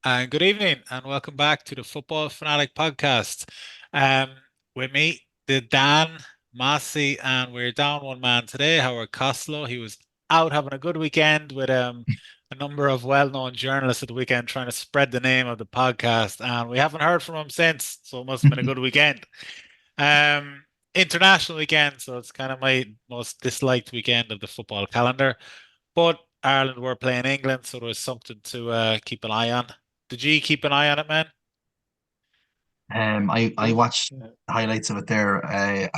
And good evening, and welcome back to the Football Fanatic podcast. Um, with me, the Dan, Massey, and we're down one man today, Howard Costello. He was out having a good weekend with a number of well-known journalists at the weekend trying to spread the name of the podcast, and we haven't heard from him since, so it must have been a good weekend. Um, International weekend, so it's kind of my most disliked weekend of the football calendar. But Ireland were playing England, so there was something to keep an eye on. Did you keep an eye on it, man? I watched Yeah. highlights of it there at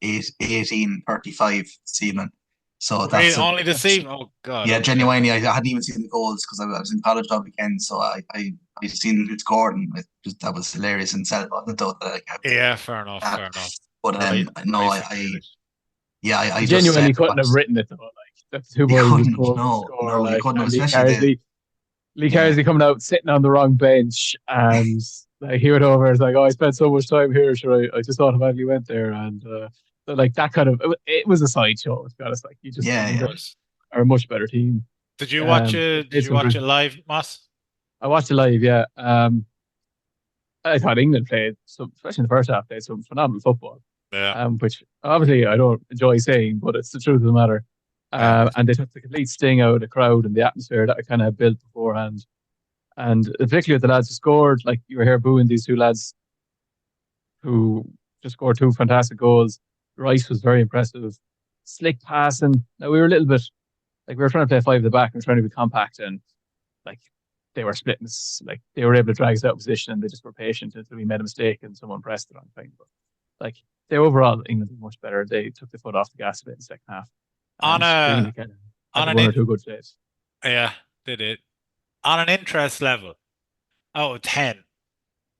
18:35 this evening. So Really, that's only this evening? Oh God, yeah, okay. genuinely, I hadn't even seen the goals because I was in college all weekend. So I seen who scored, and that was hilarious and sad on the though that I kept Yeah, fair enough, that. fair enough. But I no, see Grealish. yeah, He I just genuinely couldn't have watched. write it though. Like the two You boys just couldn't, go for the no, score. no, you Like couldn't, and especially the Lee yeah. Carsley coming out sitting on the wrong bench, and like he went over. It's like, oh, I spent so much time here. Sure, I just automatically went there, and so, like that kind of it was a sideshow. To be honest, like you just Yeah, It yeah. England was. are a much better team. Did you watch They it? Did played you some watch good. it live, Moss? I watched it live. Yeah. I thought England played some, especially in the first half, played some phenomenal football. Yeah, Which obviously I don't enjoy saying, but it's the truth of the matter. yeah. And they took the complete sting out of the crowd and the atmosphere that I kind of built beforehand. And particularly with the lads who scored, like you were here booing these two lads who just scored two fantastic goals. Rice was very impressive. Slick passing. Now we were a little bit like we were trying to play five at the back and trying to be compact and like they were splitting us, like they were able to drag us out of position and they just were patient until we made a mistake and someone pressed it on thing. But like they overall England was much better. They took the foot off the gas a bit in the second half. On And a Greeley kind of on had an one or in two good saves. Yeah, did it. On an interest level, out of 10,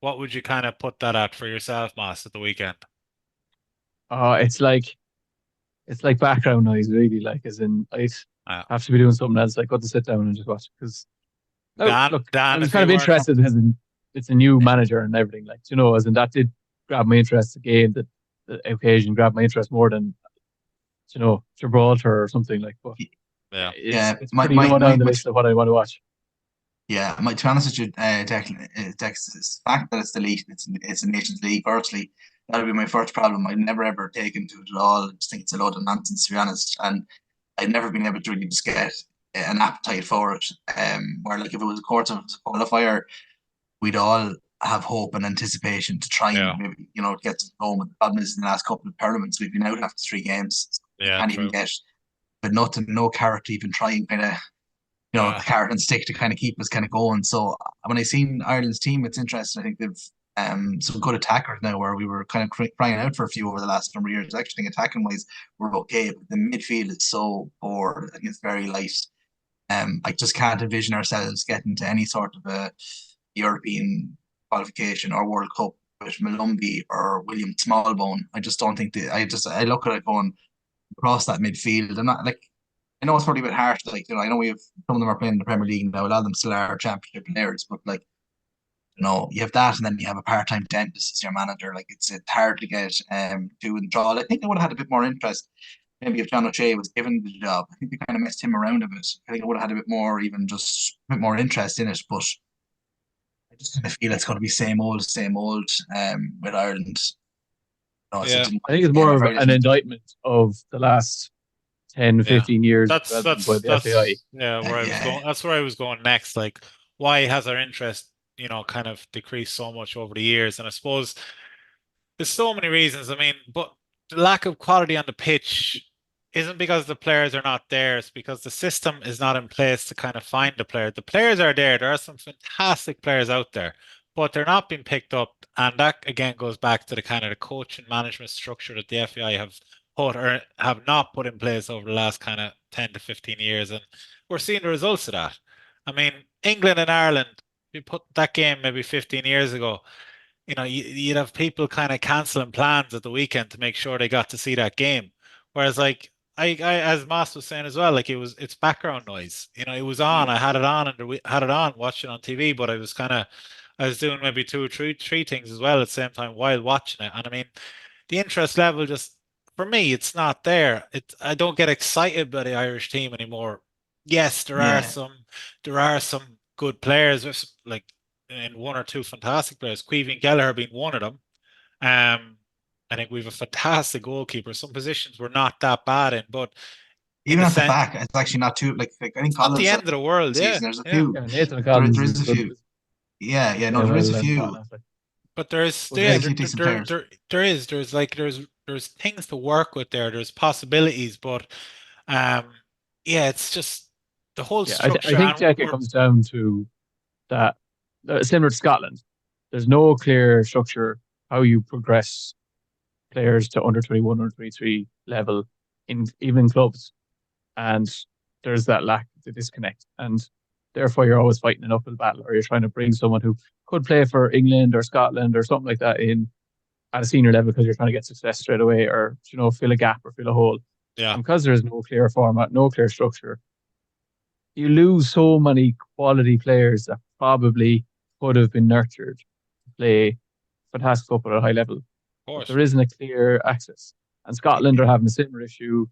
what would you kind of put that at for yourself, Moss, at the weekend? Oh, it's like background noise, really. Like as in I'd Uh, have to be doing something else, like go to sit down and just watch. Because no, Dan, look, I Dan, was if kind you of weren't, interested as in it's a new manager and everything, like as in that did grab my interest again. The occasion grabbed my interest more than Gibraltar or something like. But yeah, Yeah, it's pretty low down the my list of what I want to watch. Yeah, to be honest with you, Declan, Dex, the fact that it's the league, it's a Nations League. Firstly, that would be my first problem. I'd never ever taken to it at all. I just think it's a load of nonsense, to be honest. And I've never been able to really just get an appetite for it. Where like if it was a quarter of a qualifier, we'd all have hope and anticipation to try and yeah, maybe get some home. But the problem is in the last couple of tournaments we've been out after three games. We yeah, can't even true. get, but nothing, no character even trying kind of Uh, the carrot and stick to kind of keep us kind of going. So when I seen Ireland's team, it's interesting. I think they've some good attackers now where we were kind of crying out for a few over the last number of years. I actually think attacking wise we're okay, but the midfield is so poor. I think it's very light. I just can't envision ourselves getting to any sort of a European qualification or World Cup with Malumbi or William Smallbone. I just don't think that. I look at it going across that midfield. And not like I know it's probably a bit harsh. Like I know we have some of them are playing in the Premier League now. A lot of them still are championship players, but like you have that, and then you have a part-time dentist as your manager. Like it's hard to get to enthrall. I think they would have had a bit more interest. Maybe if John O'Shea was given the job, I think they kind of messed him around a bit. I think I would have had a bit more, even just a bit more interest in it. But I just kind of feel it's going to be same old with Ireland. No, so I yeah, didn't I watch think the it's game. more I'm of very an little. indictment of the last 10, yeah. 15 years of That's development by that's the FAI. that's yeah where I was Yeah, going. That's where I was going next. Like, why has our interest, kind of decreased so much over the years? And I suppose there's so many reasons. I mean, but the lack of quality on the pitch isn't because the players are not there. It's because the system is not in place to kind of find the player. The players are there. There are some fantastic players out there, but they're not being picked up. And that again goes back to the kind of the coach and management structure that the FAI have put or have not put in place over the last kind of 10 to 15 years. And we're seeing the results of that. I mean, England and Ireland, we put that game maybe 15 years ago, you'd have people kind of canceling plans at the weekend to make sure they got to see that game. Whereas, like, as Moss was saying as well, like it's background noise. It was on. yeah, I had it on and had it on, watching on TV, but I was doing maybe two or three things as well at the same time while watching it. And I mean, the interest level just for me, it's not there. I don't get excited by the Irish team anymore. Yes, yeah. there are some good players, like. in one or two fantastic players. Queevy and Gallagher being one of them. Um, I think we have a fantastic goalkeeper. Some positions we're not that bad in, but in Even the at the sense, back, it's actually not too like I think it's not the Collins end had of the world. Yeah, season. There's a yeah. few. Yeah, Nathan Collins There is is a good. few. Yeah, He's yeah. No, playing there is well a and few. whatnot. Like, But there's but yeah, There's a few decent players. there's things to work with there. There's possibilities, but um, yeah, it's just the whole yeah, I structure, think and Jack, it we're comes down to that, similar to Scotland. There's no clear structure how you progress players to under 21, under 23 level in even in clubs, and there's that lack, the disconnect, and therefore you're always fighting an uphill battle, or you're trying to bring someone who could play for England or Scotland or something like that in at a senior level because you're trying to get success straight away, or fill a gap or fill a hole. yeah, And because there's no clear format, no clear structure, you lose so many quality players that probably could have been nurtured to play fantastic football at a high level, of but course, there isn't a clear access. And Scotland are having a similar issue,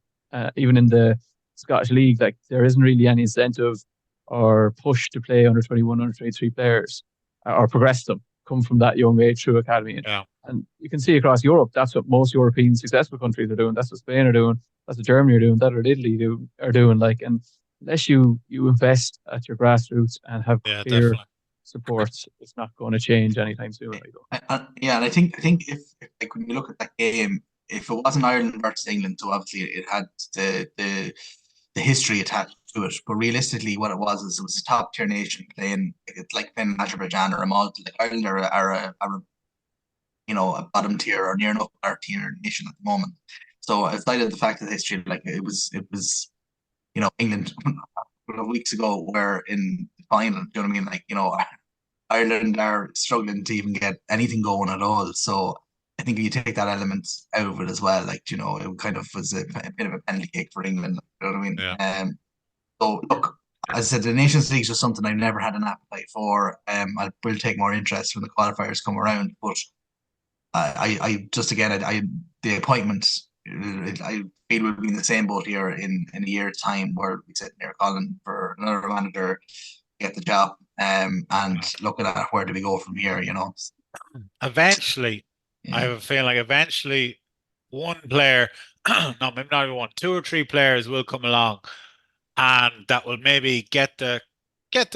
even in the Scottish League. Like there isn't really any incentive or push to play under 21, under 23 players, or progress them, come from that young age through academy. yeah, And you can see across Europe, that's what most European successful countries are doing. That's what Spain are doing. That's what Germany are doing. That's what Italy are doing. Like, and unless you invest at your grassroots and have yeah, clear definitely, supports, it's not going to change anytime soon. Like, Yeah, and I think if like when you look at that game, if it wasn't Ireland versus England, so obviously it had the history attached to it. But realistically, what it was is it was a top tier nation playing. It's like playing Azerbaijan or Malta. Like Ireland are a a bottom tier or near enough bottom tier nation at the moment. So outside of the fact of the history, like it was England a couple of weeks ago were in the final. Do you know what I mean? Like Ireland are struggling to even get anything going at all. So I think if you take that element out of it as well, like it kind of was a bit of a penalty cake for England. You know what I mean? yeah, So look, as I said, the Nations League is just something I've never had an appetite for. I will take more interest when the qualifiers come around, but I just again, the appointment, I feel we'll be in the same boat here in a year's time, where we sit there calling for another manager to get the job, and yeah. looking at where do we go from here, Eventually, I Yeah, have a feeling like eventually one player, no, maybe not even one, two or three players will come along and that will maybe get the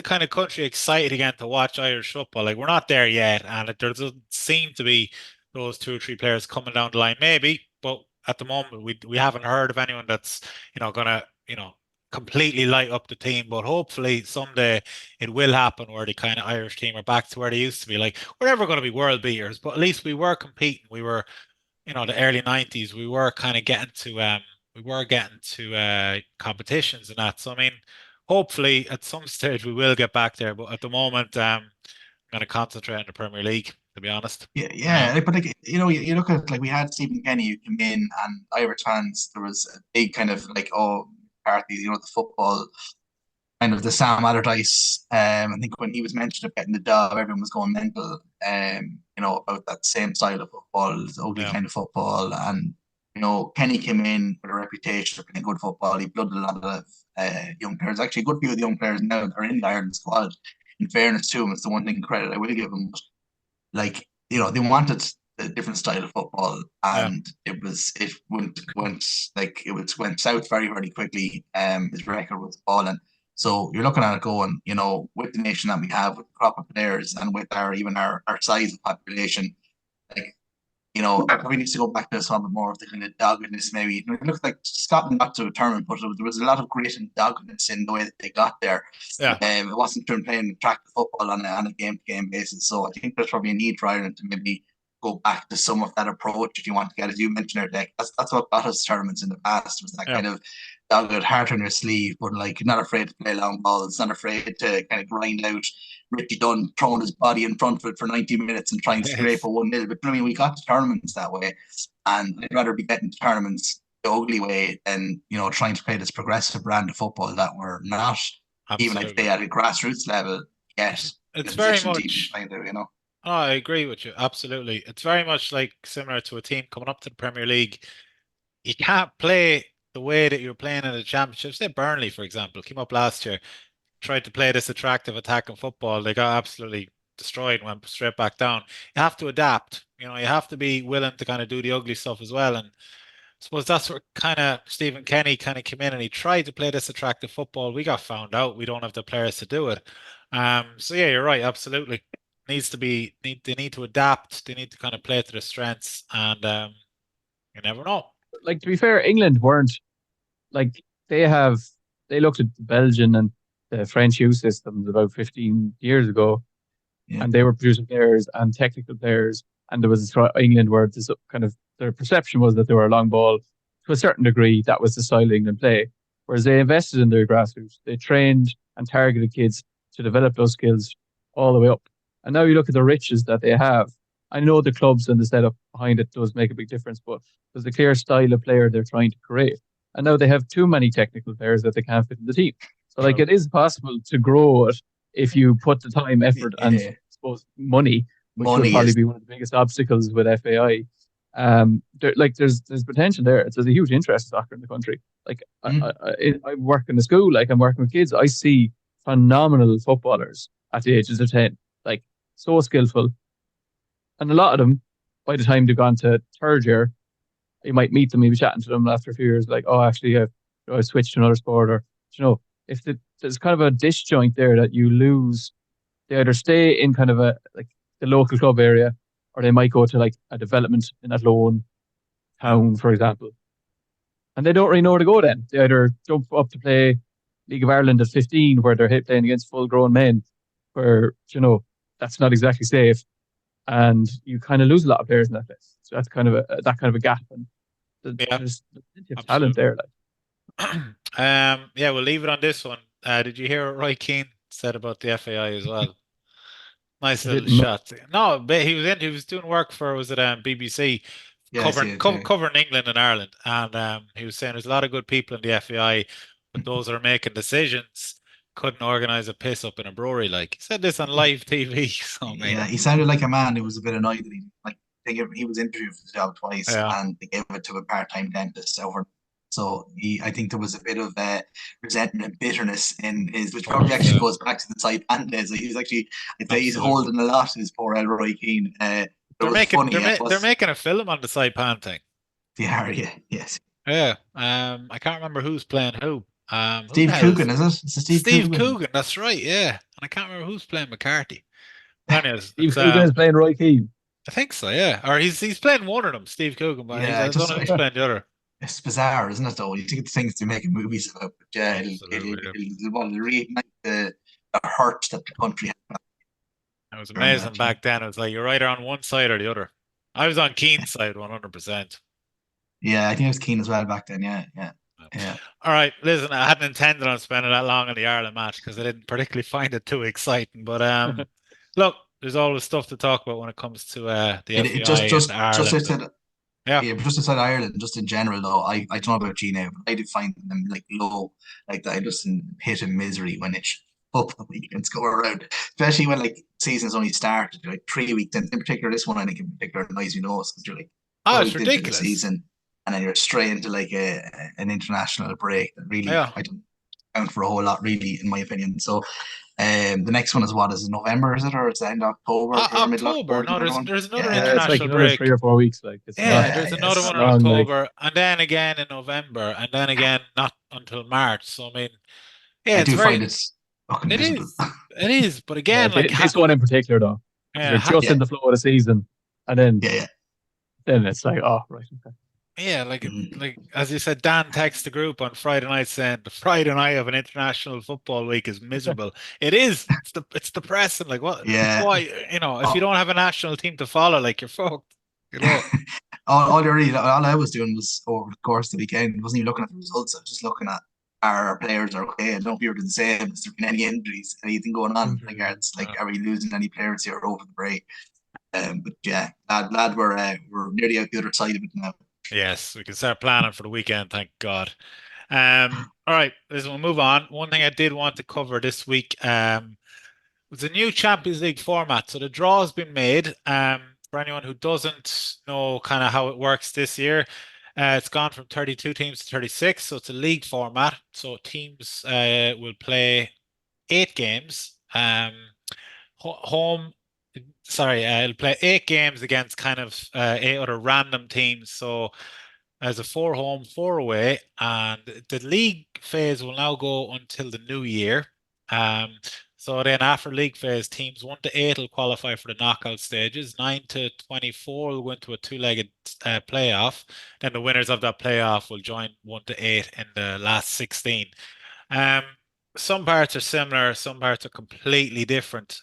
kind of country excited again to watch Irish football. Like we're not there yet, and there doesn't seem to be those two or three players coming down the line. Maybe, but at the moment we haven't heard of anyone that's gonna completely light up the team. But hopefully someday it will happen where the kind of Irish team are back to where they used to be. Like we're never going to be world beaters, but at least we were competing. We were the early 90s, we were getting to competitions and that. So I mean, hopefully at some stage we will get back there, but at the moment, I'm going to concentrate on the Premier League, to be honest. yeah, Um, yeah. But like you look at like we had Stephen Kenny who came in, and Irish fans. There was a big kind of like McCarthy, the football kind of the Sam Allardyce. I think when he was mentioned of getting the job, everyone was going mental. About that same style of football, this ugly yeah, kind of football, and Kenny came in with a reputation of playing good football. He blooded a lot of young players. Actually, a good few of the young players now are in the Ireland squad. In fairness to him, it's the one thing credit I will give him. Like they wanted a different style of football, yeah, and it went south very very quickly. His record was falling. So you're looking at it going, with the nation that we have, with the crop of players, and with our size of population, like it probably needs to go back to some more of the kind of doggedness. Maybe it looks like Scotland got to a tournament, but there was a lot of grit and doggedness in the way that they got there. yeah. It wasn't through playing attractive football on a game to game basis. So I think there's probably a need for Ireland to maybe go back to some of that approach if you want to get, as you mentioned, there, Deck. That's what got us tournaments in the past, was that Yeah. kind of dogged heart on your sleeve, but like not afraid to play long balls, not afraid to kind of grind out Richie Dunn throwing his body in front of it for 90 minutes and trying to scrape a Yes. 1-0. But I mean, we got to tournaments that way. And I'd rather be getting to tournaments the ugly way than, trying to play this progressive brand of football that we're not, even like Absolutely. they at a grassroots level, yet in It's a very position to even much, try to. oh, I agree with you. Absolutely. It's very much like similar to a team coming up to the Premier League. You can't play the way that you're playing in the championship. Say Burnley, for example, came up last year, tried to play this attractive attacking football. They got absolutely destroyed and went straight back down. You have to adapt. You have to be willing to kind of do the ugly stuff as well. And I suppose that's where kind of Stephen Kenny kind of came in and he tried to play this attractive football. We got found out. We don't have the players to do it. So yeah, you're right. Absolutely. They need to adapt. They need to kind of play to their strengths and you never know. Like, to be fair, England weren't like they looked at the Belgian and the French youth systems about 15 years ago, Yeah. and they were producing players and technical players. And there was England where this kind of their perception was that they were a long ball to a certain degree. That was the style England play. Whereas they invested in their grassroots, they trained and targeted kids to develop those skills all the way up. And now you look at the riches that they have. I know the clubs and the setup behind it does make a big difference, but there's a clear style of player they're trying to create. And now they have too many technical players that they can't fit in the team. So, like, it is possible to grow it if you put the time, effort, and I suppose money, which would probably be one of the biggest obstacles with FAI. There's potential there. There's a huge interest in soccer in the country. Like, I work in the school, like I'm working with kids. I see phenomenal footballers at the ages of 10, like so skillful. And a lot of them, by the time they've gone to third year, you might meet them, maybe chatting to them after a few years, like, oh, actually, I switched to another sport, or if there's kind of a disjoint there that you lose, they either stay in kind of the local club area, or they might go to like a development in that lone town, for example, and they don't really know where to go. Then they either jump up to play League of Ireland at 15, where they're playing against full-grown men, where that's not exactly safe, and you kind of lose a lot of players in that place. So that's kind of a gap, and there's plenty of talent there. Like, yeah, we'll leave it on this one. Did you hear what Roy Keane said about the FAI as well? Nice little shot. No, but he was doing work for, was it BBC, covering England and Ireland, and he was saying there's a lot of good people in the FAI, but those that are making decisions couldn't organize a piss up in a brewery. Like, he said this on live TV. So yeah, he sounded like a man who was a bit annoyed that he was interviewed for the job twice, and they gave it to a part-time dentist over. So I think there was a bit of resentment and bitterness in his, which probably actually goes back to the Saipan days. Like, he was actually, I'd say he's holding a lot, his poor Roy Keane. They're making a film on the Saipan thing. They are, yeah, yes. Yeah. I can't remember who's playing who. Steve Coogan, is it? Steve Coogan, that's right, yeah. And I can't remember who's playing McCarthy. Anyways, Steve Coogan is playing Roy Keane. I think so, yeah. Or he's playing one of them, Steve Coogan, but I don't know who's playing the other. It's bizarre, isn't it, though? You think it's things they're making movies about, but yeah, it'll reignite the hurt that the country had. It was amazing back then. It was like, you're either on one side or the other. I was on Keane's side 100%. Yeah, I think I was Keane as well back then, yeah. All right, listen, I hadn't intended on spending that long on the Ireland match because I didn't particularly find it too exciting. But look, there's always stuff to talk about when it comes to the FAI and Ireland. Yeah, but just aside Ireland, just in general though, I don't know about you now, but I do find them like low, like I just in pit of misery when it's up the weekends go around, especially when like season's only started, like 3 weeks in particular. This one I think in particular annoys me most because you're like, it's ridiculous. The season, and then you're straight into like an international break that really I don't count for a whole lot, really, in my opinion. So. The next one is November, is it, or it's the end of October? October. No, there's another international like break. 3 or 4 weeks. Like, there's another one in October, and then again in November, and then again not until March. So I mean, I do find it's fucking miserable. It is, but again, like this one in particular, though, you're just in the flow of the season, and then then it's like, oh right, okay. Yeah, like as you said, Dan texted the group on Friday night saying the Friday night of an international football week is miserable. It is. It's depressing. Like, what? Yeah. Why? If you don't have a national team to follow, like, you're fucked. All I was doing was over the course of the weekend. I wasn't even looking at the results. I was just looking at our players are okay. I don't know if you're the same. Has there been any injuries? Anything going on? Are we losing any players here over the break? But yeah, glad we're nearly out the other side of it now. Yes, we can start planning for the weekend, thank God. All right, listen, we'll move on. One thing I did want to cover this week was a new Champions League format. So the draw has been made. For anyone who doesn't know kind of how it works this year, it's gone from 32 teams to 36. So it's a league format. So teams will play 8 games. Home sorry, it'll play 8 games against kind of 8 other random teams. So as a 4 home, 4 away, and the league phase will now go until the new year. Um, so then after league phase, teams 1 to 8 will qualify for the knockout stages. 9 to 24 will go into a two-legged playoff. Then the winners of that playoff will join 1 to 8 in the last 16. Um, some parts are similar, some parts are completely different.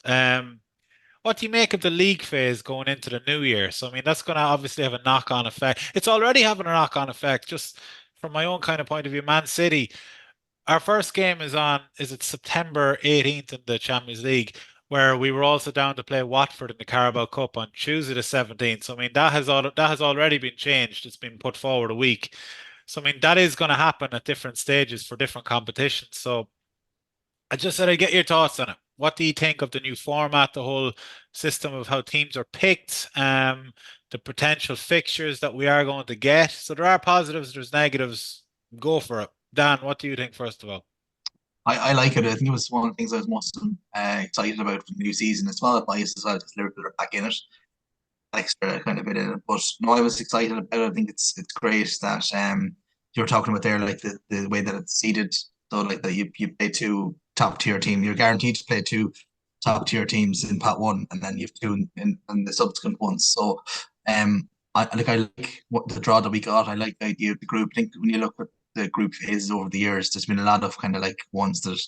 What do you make of the league phase going into the new year? So, I mean, that's going to obviously have a knock-on effect. It's already having a knock-on effect. Just from my own kind of point of view, Man City, our first game is it September 18th in the Champions League, where we were also down to play Watford in the Carabao Cup on Tuesday the 17th. So, I mean, that has already been changed. It's been put forward a week. So, I mean, that is going to happen at different stages for different competitions. So, I just said I'd get your thoughts on it. What do you think of the new format, the whole system of how teams are picked, the potential fixtures that we are going to get? So there are positives, there's negatives. Go for it. Dan, what do you think first of all? I like it. I think it was one of the things I was most excited about for the new season. It's not biased as well because Liverpool are back in it, extra kind of bit in it. But no, I was excited about it. I think it's great that you were talking about there, like the way that it's seeded. So like that you play two top tier team. You're guaranteed to play two top tier teams in pot one, and then you have two in the subsequent ones. So I like what the draw that we got. I like the idea of the group. I think when you look at the group phases over the years, there's been a lot of kind of like ones that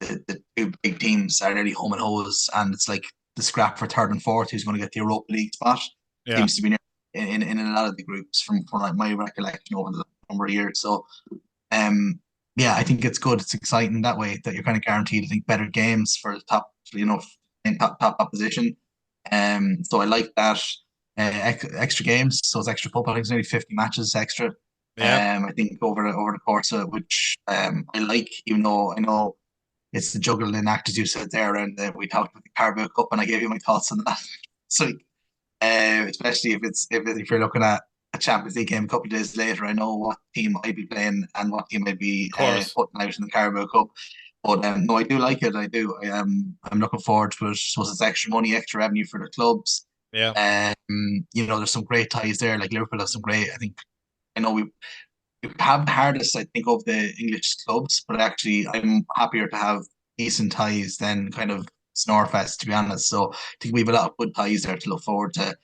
the two big teams are nearly home and hose, and it's like the scrap for third and fourth who's going to get the Europa League spot Yeah, seems to be in a lot of the groups from like my recollection over the number of years. So um yeah, I think it's good. It's exciting that way that you're kind of guaranteed, I think, better games for the top, in top opposition. So I like that. Extra games, so it's extra football. I think it's nearly 50 matches extra. yeah, I think over the course of it, which I like, even though I know it's the juggling act, as you said there, and we talked about the Carabao Cup, and I gave you my thoughts on that. So, especially if you're looking at a Champions League game a couple of days later, I know what team I'd be playing and what team I'd be of course. putting out in the Carabao Cup. But no, I do like it. I do. I'm looking forward to it. So it's extra money, extra revenue for the clubs. Yeah, There's some great ties there. Like Liverpool has some great. I think I know we have the hardest, I think, of the English clubs, but actually, I'm happier to have decent ties than kind of Snorefest, to be honest. So I think we have a lot of good ties there to look forward to.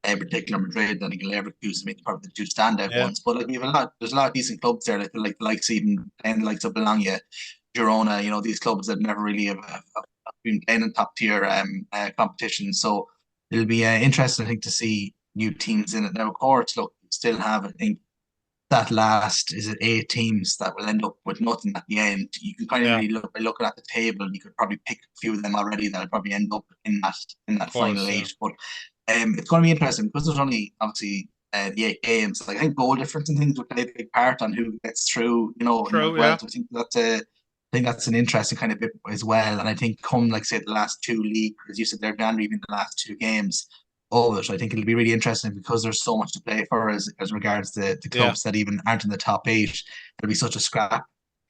In particular, Madrid and Leverkusen, maybe probably the two standout yeah, ones. But like we have a lot, there's a lot of decent clubs there, like the likes even playing the likes of Bologna, Girona. These clubs that never really have been playing in top tier competition. So it'll be interesting, I think, to see new teams in it. Now, of course, look, we still have, I think, that last is it 8 teams that will end up with nothing at the end. You can kind of yeah, really look by looking at the table. You could probably pick a few of them already that'll probably end up in of that final course. Yeah, eight. But it's going to be interesting because there's only obviously the 8 games. Like I think goal difference and things will play a big part on who gets through. As true. well. Yeah, So I think that's an interesting kind of bit as well. And I think come like say the last two league, as you said, they're down even the last 2 games of it. I think it'll be really interesting because there's so much to play for as regards the yeah, clubs that even aren't in the top eight. There'll be such a scrap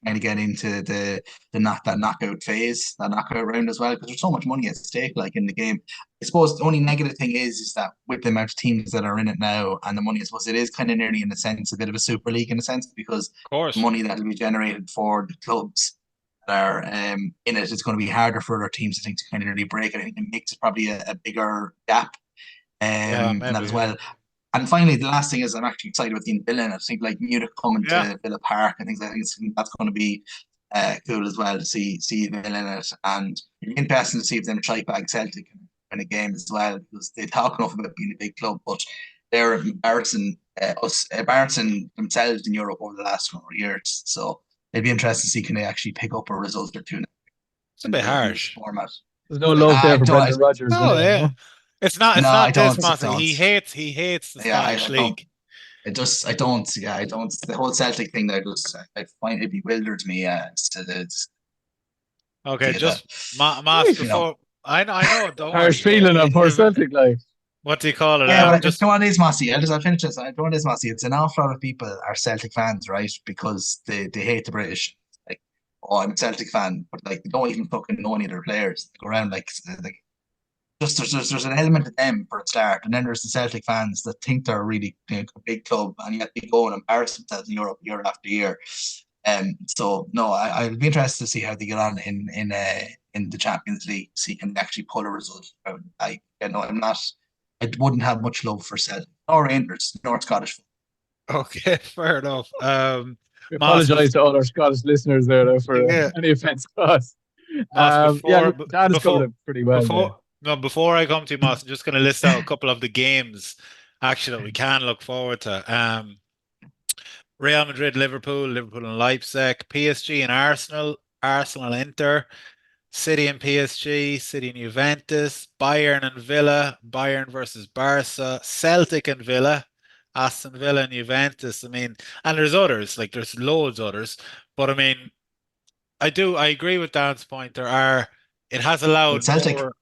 kind of get into that knockout phase, that knockout round as well, because there's so much money at stake, like in the game. I suppose the only negative thing is that with the amount of teams that are in it now and the money, I suppose it is kind of nearly in a sense a bit of a super league in a sense because of the course. money that will be generated for the clubs that are in it, it's going to be harder for other teams, I think, to kind of really break it. I think it makes it probably a bigger gap Yeah, and that maybe. as Yeah, well. And finally, the last thing is I'm actually excited about the Villa. I think like Munich coming yeah, to Villa Park. That's going to be cool as well to see Villa in it. And it'd be interesting to see if them try bag Celtic in a game as well because they talk enough about being a big club, but they're embarrassing themselves in Europe over the last number of years. So it'd be interesting to see can they actually pick up a result or two it's a in bit this harsh. format. There's no love there I for don't. Brendan Rodgers, Oh yeah, no. it's No, I not this, don't. I Mossy. don't. He hates the Yeah, Scottish I don't. league. I don't, yeah, I don't. The whole Celtic thing there just, I find it bewilders me. Okay, To the, just Moss you know, before I know. Don't Harsh worry. feeling on poor If Celtic, like. what do you call it? yeah, but it's Just one of these Massey. I'll finish this. One of these Massey. It's an awful lot of people are Celtic fans, right? Because they hate the British. Like, oh, I'm a Celtic fan, but like they don't even fucking know any of their players. They go around like just there's an element of them for a start, and then there's the Celtic fans that think they're really a big club, and yet they go and embarrass themselves in Europe year after year. So no, I'll be interested to see how they get on in the Champions League, see can they actually pull a result out. I'm not. I wouldn't have much love for Celtic or Rangers, nor Scottish. Okay, fair enough. We Moss, apologize to all our Scottish listeners there though, for yeah, any offense caused. Moss, Yeah, before Dan has covered before it pretty well there. before no, before I come to you, Moss, I'm just going to list out a couple of the games actually that we can look forward to. Real Madrid, Liverpool, Liverpool and Leipzig, PSG and Arsenal, Arsenal and Inter, City and PSG, City and Juventus, Bayern and Villa, Bayern versus Barca, Celtic and Villa, Aston Villa and Juventus. I mean, and there's others, like there's loads others, but I mean, I agree with Dan's point. It has But allowed Celtic, more,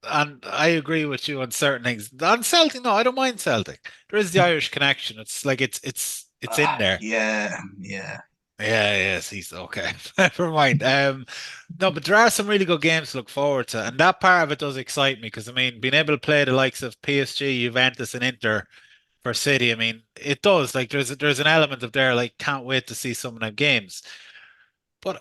and I agree with you on certain things. On Celtic, no, I don't mind Celtic. There is the Irish connection. It's like it's in there. yeah, yeah. Yeah, yes, he's okay. Never mind. No, but there are some really good games to look forward to, and that part of it does excite me because I mean, being able to play the likes of PSG, Juventus, and Inter for City, I mean, it does. Like, there's an element of there, like, can't wait to see some of them games. But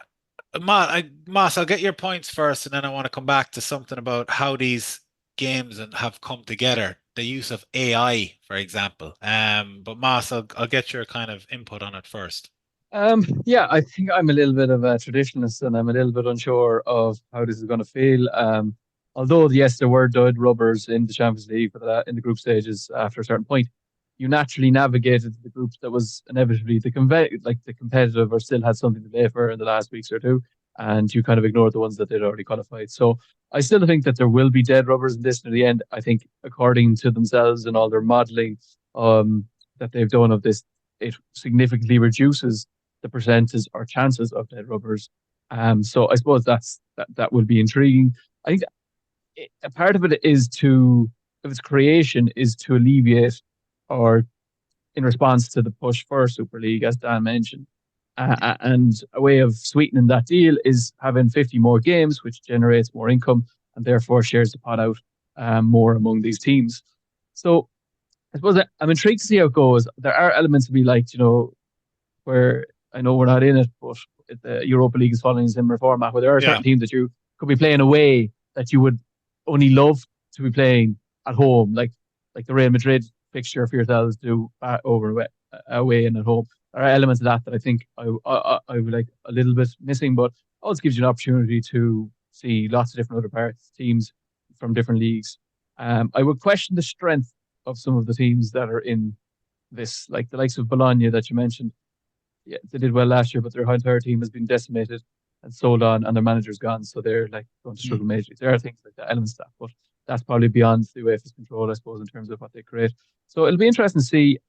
Mas, I'll get your points first, and then I want to come back to something about how these games and have come together. The use of AI, for example. But Mas, I'll get your kind of input on it first. Yeah, I think I'm a little bit of a traditionalist and I'm a little bit unsure of how this is going to feel. Although, yes, there were dead rubbers in the Champions League for in the group stages after a certain point, you naturally navigated the groups that was inevitably the competitive or still had something to play for in the last weeks or two, and you kind of ignored the ones that they'd already qualified. So I still think that there will be dead rubbers in this near the end. I think according to themselves and all their modelling that they've done of this, it significantly reduces the percentage or chances of dead rubbers. So I suppose that will be intriguing. I think a part of it is of its creation is to alleviate or in response to the push for Super League, as Dan mentioned. And a way of sweetening that deal is having 50 more games, which generates more income and therefore shares the pot out more among these teams. So I suppose I'm intrigued to see how it goes. There are elements to be like, where I know we're not in it, but the Europa League is following a similar format where there are Yeah. certain teams that you could be playing away that you would only love to be playing at home, like the Real Madrid fixture for yourselves do away and at home. There are elements of that I think I would like a little bit missing, but also gives you an opportunity to see lots of different other parts, teams from different leagues. I would question the strength of some of the teams that are in this, like the likes of Bologna that you mentioned. Yeah, they did well last year, but their entire team has been decimated and sold on, and their manager's gone, so they're like going to struggle majorly. There are things like that, elements of that, but that's probably beyond the UEFA's control, I suppose, in terms of what they create. So it'll be interesting to see.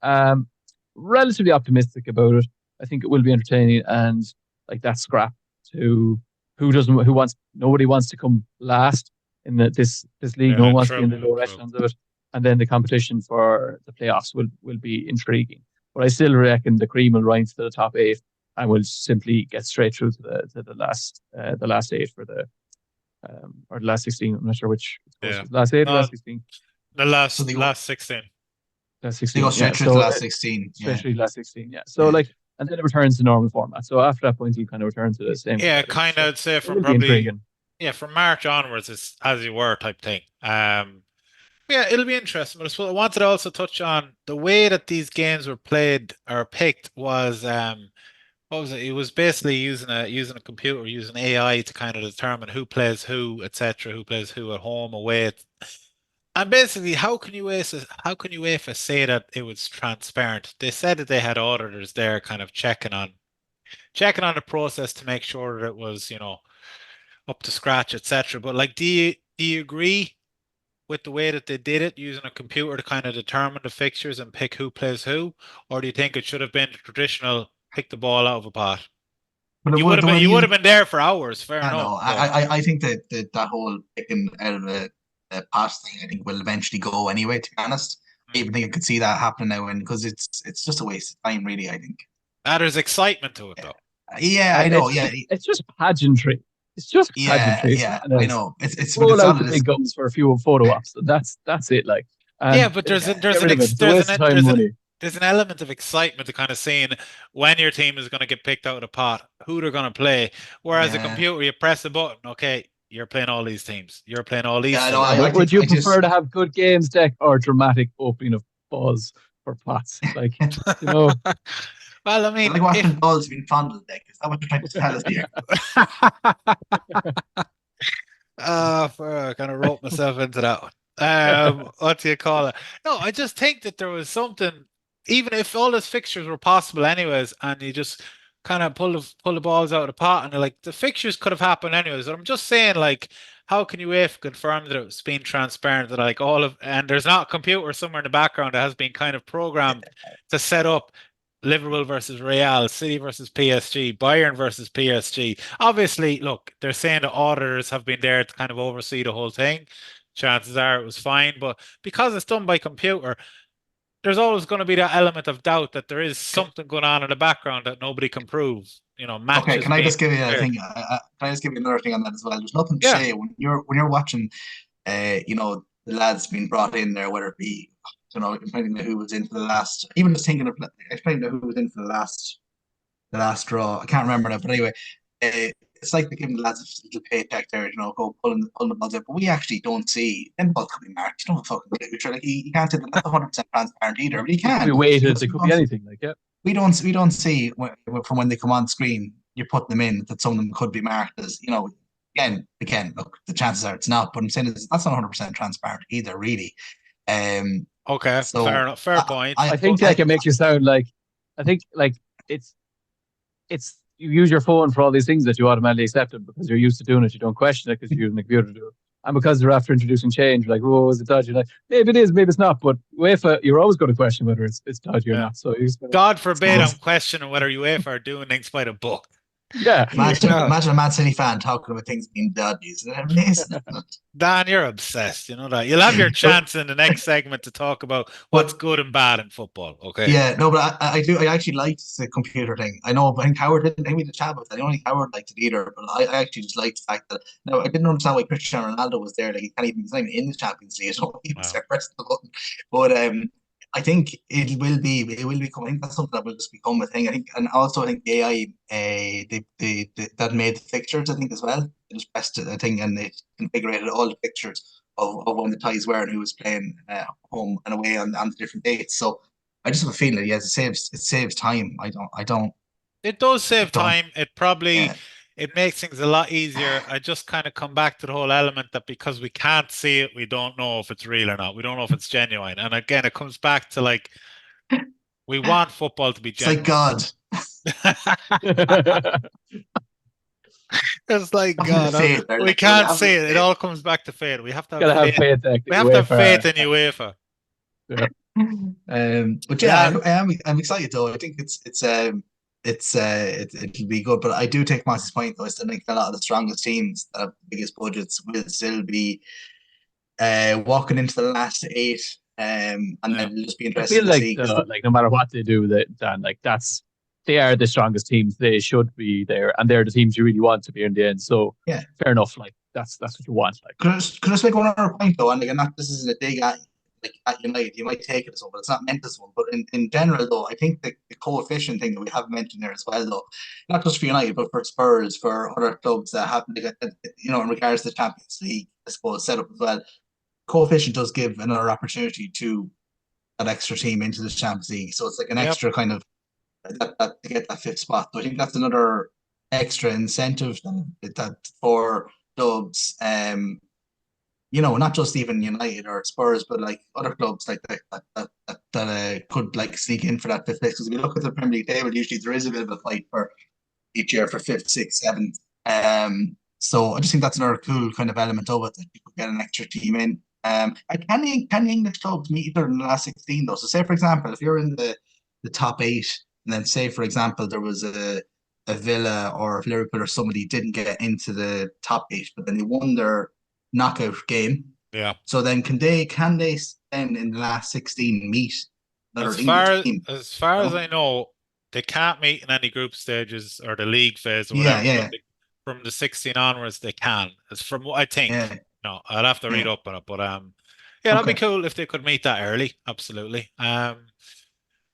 Relatively optimistic about it. I think it will be entertaining, and like that scrap to nobody wants to come last in this league. No one wants to be in the lower echelons of it, and then the competition for the playoffs will be intriguing. But I still reckon the cream will rise to the top 8 and will simply get straight through to the last 8 for the or the last 16. I'm not sure which. Yeah. Last 8 or last 16. The last 16. Last 16. They go straight through to the last 16. Straight through the last 16. Yeah. So and then it returns to normal format. So after that point, you kind of return to the same. Yeah, kind of. I'd say from from March onwards, it's as you were type thing. Yeah, it'll be interesting. But I wanted to also touch on the way that these games were played or picked was what was it? It was basically using a computer, using AI to kind of determine who plays who, etc., who plays who at home, away. And basically, how can UEFA say that it was transparent? They said that they had auditors there, kind of checking on the process to make sure that it was, up to scratch, etc. But like, do you agree with the way that they did it, using a computer to kind of determine the fixtures and pick who plays who, or do you think it should have been the traditional pick the ball out of a pot? But You would have been there for hours. Fair I enough. know. I think that whole picking out of the pass thing, I think will eventually go anyway. To be honest, I even think I could see that happening now, and because it's just a waste of time, really. I think. There's excitement to it, though. Yeah, I know. It's just pageantry. It's just Yeah, pageantry. It's yeah, nothing I else. know. But Roll it's out all the it is. big guns for a few photo ops, and that's it. Like, Yeah, and but Yeah, get rid of it. It's a waste of time and money. there's an element of excitement to kind of seeing when your team is going to get picked out of the pot, who they're going to play. Whereas a yeah, computer, you press a button, okay, you're playing all these teams. You're playing all yeah. these I know. teams. Yeah, I but would think you I prefer just. to have good games deck or dramatic opening of balls for pots? Like, you know, Well, I I mean, like if watching balls being fondled. Like, is that what you're trying to tell us here? I kind of wrote myself into that one. What do you call it? No, I just think that there was something, even if all those fixtures were possible anyways, and you just kind of pull the balls out of the pot, and you're like, the fixtures could have happened anyways. And I'm just saying, like, how can you if confirm that it was being transparent that like all of and there's not a computer somewhere in the background that has been kind of programmed to set up Liverpool versus Real, City versus PSG, Bayern versus PSG. Obviously, look, they're saying the auditors have been there to kind of oversee the whole thing. Chances are it was fine, but because it's done by computer, there's always going to be that element of doubt that there is Okay, something going on in the background that nobody can prove. You know, okay. matches Can I being just give you a prepared. thing? Can I just give you another thing on that as well? There's nothing to Yeah, say when you're watching. The lads being brought in there, whether it be, I'm trying to think of who was in for the last. Even just thinking of, I'm trying to think of who was in for the last draw. I can't remember now, but anyway, it's like they're giving the lads a little paycheck there, go pulling the balls out. But we actually don't see them balls could be marked. You don't fucking clue. Like you can't say that that's 100% transparent either, but you it could be can weighted. because It could be anything. Like, yeah. we don't see from when they come on screen. You're putting them in that some of them could be marked as again. Look, the chances are it's not, but I'm saying that's not 100% transparent either, really. Um, okay, fair so enough, fair I, point. I I, think like I, it makes you sound like I think like it's it's you use your phone for all these things that you automatically accept it because you're used to doing it. You don't question it because you're using the computer to do it. And because they're after introducing change, like, oh, is it dodgy? Like, maybe it is, maybe it's not. But UEFA, you're always going to question whether it's dodgy or Yeah. not. So you just gotta, God I forbid I'm suppose questioning whether UEFA are doing things by the book. yeah, You imagine yeah. know, imagine a Man City fan talking about things being dodgy. Isn't it amazing? Isn't Dan, you're obsessed. You know that. You'll have your it? But chance in the next segment to talk about what's but good and bad in football. Okay. yeah, no, but I do. I actually liked the computer thing. I know, but I think Howard didn't. Maybe the chat about that. I don't think Howard liked it either. But I actually just liked the fact that no, I didn't understand why Cristiano Ronaldo was there. Like he's not even in the Champions League. So he was Wow. there pressing the button. But I think it will become. I think that's something that will just become a thing. I think, and also I think the AI, that made the fixtures. I think as well. They just pressed a thing and they configured all the pictures of when the ties were and who was playing home and away on the different dates. So I just have a feeling that yes, it saves time. It does I save don't. time. It probably Yeah, it makes things a lot easier. I just kind of come back to the whole element that because we can't see it, we don't know if it's real or not. We don't know if it's genuine. And again, it comes back to like we want football to be it's like genuine. God. It's like Have a bit of God, faith there, we like will you can't have a bit see of it. It faith. all comes back to faith. We have to have Gotta have faith. faith that We the have to have UEFA. faith in UEFA. Yeah. But yeah, Dan, I'm excited though. I think it'll be good. But I do take Marty's point though. I still think a lot of the strongest teams that have the biggest budgets will still be walking into the last eight. And yeah. then it'll just be I feel interesting to like see because like no matter what they do, that Dan, like they are the strongest teams. They should be there, and they're the teams you really want to be in the end. So yeah. fair enough. Like that's what you want. Like Could I just make one other point though? And again, not this isn't a dig at like at United. You might take it as one, but it's not meant as one. But in general though, I think the coefficient thing that we have mentioned there as well though, not just for United but for Spurs, for other clubs that happen to get in regards to the Champions League, I suppose setup as well. Coefficient does give another opportunity to that extra team into the Champions League. So it's like an Yep. extra kind of that to get that fifth spot. So I think that's another extra incentive that for clubs. Not just even United or Spurs, but like other clubs like that could like sneak in for that fifth place. Because if you look at the Premier League table, usually there is a bit of a fight for each year for fifth, sixth, seventh. So I just think that's another cool kind of element of it that you could get an extra team in. And can the English clubs meet each other in the last 16 though? So say for example, if you're in the top eight, and then say for example there was a Villa or if Liverpool or somebody didn't get into the top eight, but then they won their knockout game. Yeah. So then can they then in the last 16 meet another As English far team? as far as No? I know, they can't meet in any group stages or the league phase or Yeah, whatever, yeah, but yeah. from the 16 onwards they can. It's from what I think. Yeah, No, I'll have to read yeah. up on it, but yeah, that'd be Okay. cool if they could meet that early. Absolutely. But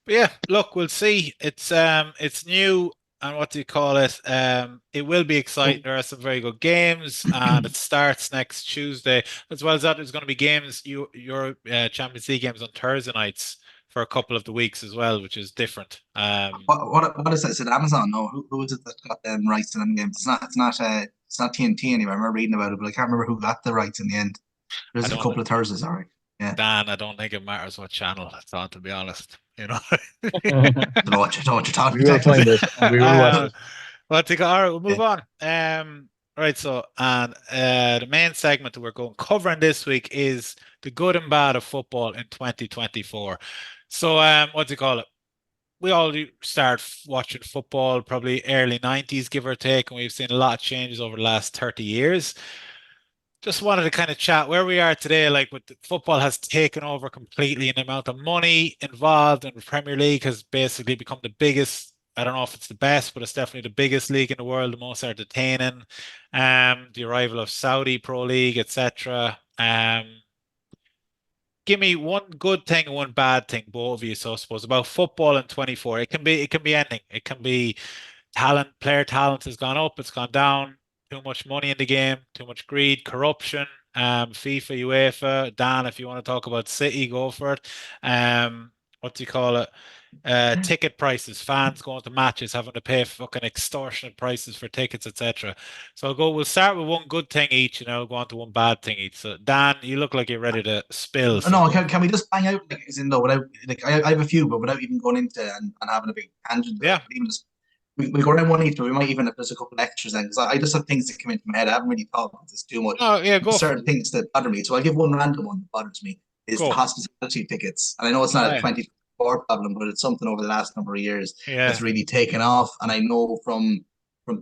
yeah, look, we'll see. It's new, and what do you call it? It will be exciting. So, There are some very good games, and it starts next Tuesday. As well as that, there's going to be games, your Champions League games on Thursday nights for a couple of the weeks as well, which is different. what is that? Is it Amazon? No, who is it that got the rights to them games? It's not TNT anymore. I remember reading about it, but I can't remember who got the rights in the end. I There's a don't, couple of Thursdays, all right. Yeah. Dan, I don't think it matters what channel it's on, to be honest. You know. Don't know what you're talking We will about. find it and we will watch Uh, it. Well, all right, we'll Yeah. move on. Right, so and the main segment that we're going covering this week is the good and bad of football in 2024. So, what do you call it? We all start watching football probably early 90s, give or take, and we've seen a lot of changes over the last 30 years. Just wanted to kind of chat where we are today, like with football has taken over completely, and the amount of money involved, and the Premier League has basically become the biggest. I don't know if it's the best, but it's definitely the biggest league in the world, the most entertaining. The arrival of Saudi Pro League, etc. Give me one good thing and one bad thing, both of you. So I suppose about football in 24. It can be anything. It can be player talent has gone up, it's gone down, too much money in the game, too much greed, corruption, FIFA, UEFA. Dan, if you want to talk about City, go for it. What do you call it? Ticket prices, fans going to matches, having to pay fucking extortionate prices for tickets, etc. So we'll start with one good thing each, and I'll go on to one bad thing each. So Dan, you look like you're ready to spill, so No, go. can we just bang out like as in though without like I have a few, but without even going into and having a big tangent, Yeah. even just we go around one each, but we might even if there's a couple of extras then because I just have things that come into my head. I haven't really thought about this too much. Oh, yeah, go for Certain it. things that bother me. So I'll give one random one that bothers me is the Go. hospitality tickets. And I know it's not a Right. 24 problem, but it's something over the last number of years that's Yeah. really taken off. And I know from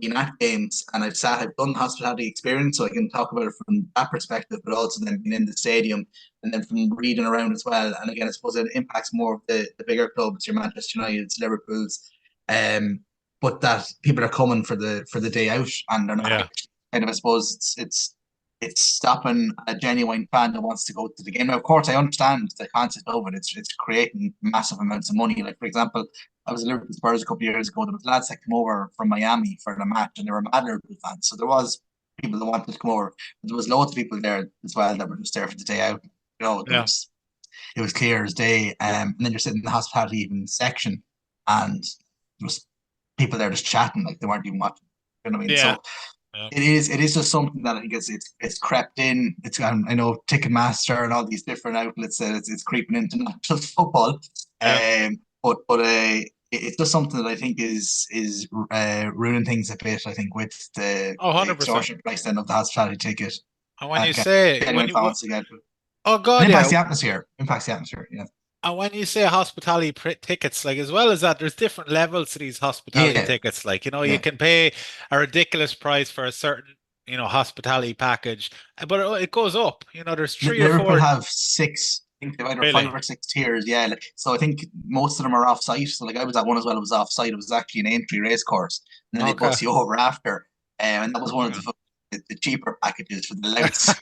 being at games and I've done hospitality experience, so I can talk about it from that perspective, but also then being in the stadium and then from reading around as well. And again, I suppose it impacts more of the bigger clubs, your Manchester United's, Liverpool's, um, but that people are coming for the day out and they're not Yeah. actually kind of I suppose it's stopping a genuine fan that wants to go to the game. Now, of course, I understand the concept of it. It's creating massive amounts of money. Like for example, I was at Liverpool Spurs a couple of years ago. There was lads that came over from Miami for the match, and they were mad Liverpool fans. So there was people that wanted to come over. But there was loads of people there as well that were just there for the day out. Yeah. It was clear as day. And then you're sitting in the hospitality even section, and there was people there just chatting like they weren't even watching. You know what I mean? Yeah. So Yeah. it is just something that I think it's crept in. I know Ticketmaster and all these different outlets that it's creeping into not just football, Yeah. but it's just something that I think is ruining things a bit. I think with Oh, the 100%. extortionate price then of the hospitality ticket, And when you can say when anyone you wants to get it. oh It God, impacts yeah. the atmosphere. Impacts the atmosphere. Yeah, And when you say hospitality tickets, like as well as that, there's different levels to these hospitality yeah, tickets. Like, you yeah. can pay a ridiculous price for a certain, hospitality package, but it goes up. There's three or Liverpool four. have six. I think they've either five Really? or six tiers. Yeah, so I think most of them are off site. So like I was at one as well. It was off site. It was actually an entry race course, and then they Okay. bus you over after. And that was one of Okay. the cheaper packages for the louts.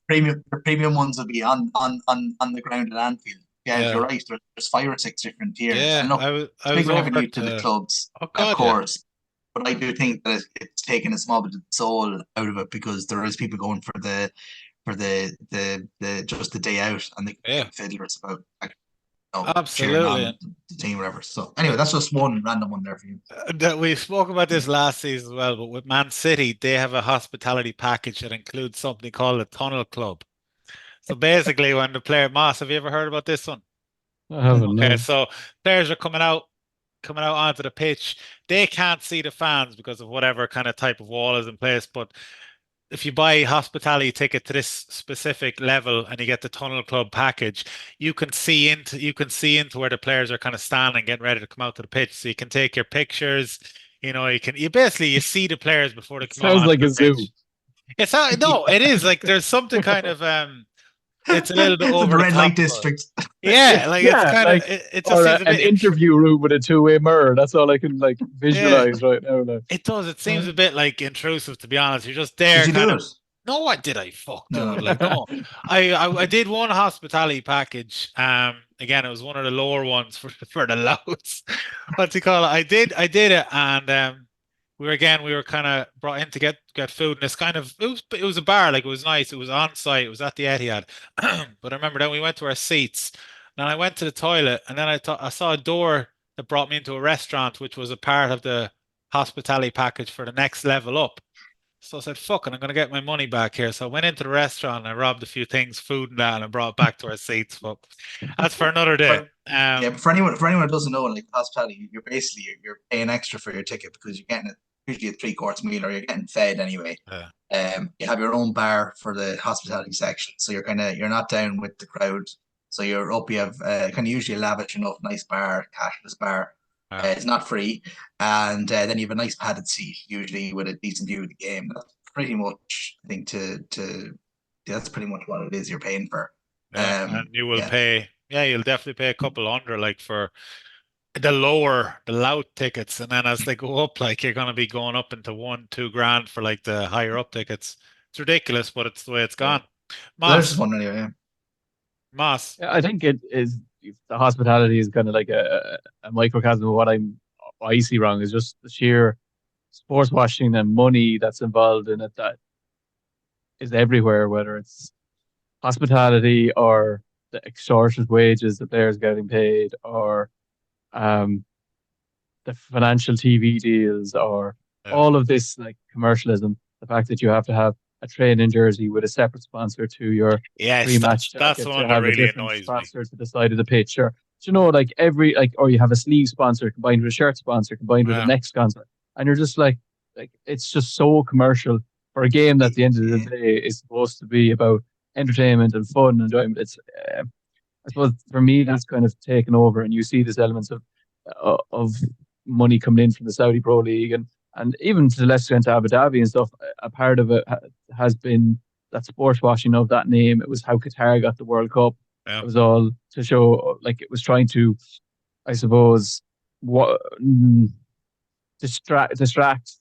Premium ones will be on the ground at Anfield. Yeah, you're Yeah. right. There's five or six different tiers, Yeah. and look, I it's big was over revenue at to the clubs, oh of God, yeah. course. But I do think that it's taken a small bit of the soul out of it because there is people going for the just the day out and they Yeah. can fiddlers about cheering Absolutely. on the team or whatever. So anyway, that's just one random one there for you. That we spoke about this last season as well, but with Man City, they have a hospitality package that includes something called a tunnel club. So basically, when the player Moss, have you ever heard about this one? I haven't, Okay, no. so players are coming out onto the pitch. They can't see the fans because of whatever kind of type of wall is in place. But if you buy a hospitality ticket to this specific level and you get the Tunnel Club package, you can see into where the players are kind of standing, getting ready to come out to the pitch. So you can take your pictures. You see the players before they It come out sounds onto like the a zoo. pitch. No, it is like there's something kind of it's a little bit It's in over the the red light top for us. district. Yeah, like it's Yeah, kind of like it just or seems a an bit interview room with a two-way mirror. That's all I can like yeah. visualize right now. Like, It does. It seems Uh, a bit like intrusive, to be honest. You're just did there, you kind do of. it? No, what did I fuck do it? No. Like, no, I did one hospitality package. Again, it was one of the lower ones for the lows. What's it called? I did it, and we were kind of brought in to get food, and it's kind of it was a bar, like it was nice. It was on site. It was at the Etihad. But I remember then we went to our seats, and I went to the toilet, and then I thought I saw a door that brought me into a restaurant, which was a part of the hospitality package for the next level up. So I said, fuck it, I'm going to get my money back here. So I went into the restaurant and I robbed a few things, food and that, and I brought it back to our seats. But that's for another day. For, yeah, but for anyone who doesn't know, like hospitality, you're basically you're paying extra for your ticket because you're getting usually a three-course meal or you're getting fed anyway. Uh, You have your own bar for the hospitality section, so you're not down with the crowd. So you're up. You have kind of usually a lavish enough, nice bar, cashless bar. uh, It's not free, and then you have a nice padded seat, usually with a decent view of the game. That's pretty much, I think, yeah, that's pretty much what it is you're paying for. yeah. And you will Yeah, pay, yeah, you'll definitely pay a couple under, like for the loud tickets. And then as they go up, like you're going to be going up into 1, 2 grand for like the higher up tickets. It's ridiculous, but it's the way it's yeah. gone. But I was just Moss, wondering, yeah. Moss. yeah, I think it is the hospitality is kind of like a microcosm of what I see wrong is just the sheer sports washing and money that's involved in it that is everywhere, whether it's hospitality or the extortionate wages that players getting paid or um, the financial TV deals or Yeah. all of this like commercialism, the fact that you have to have a training jersey with a separate sponsor to your Yes, pre-match that's the jacket, to one that have a really different annoys me. sponsor to the side of the pitch, or you know, like every like, or you have a sleeve sponsor combined with a shirt sponsor combined with a Yeah. neck sponsor, and you're just like it's just so commercial for a game that at the end of the Yeah. day is supposed to be about entertainment and fun and enjoyment. It's I suppose for me that's kind of taken over, and you see these elements of money coming in from the Saudi Pro League and even to the lesser extent to Abu Dhabi and stuff. A part of it has been that sports washing of that name. It was how Qatar got the World Cup. Yeah. It was all to show like it was trying to, I suppose, what distract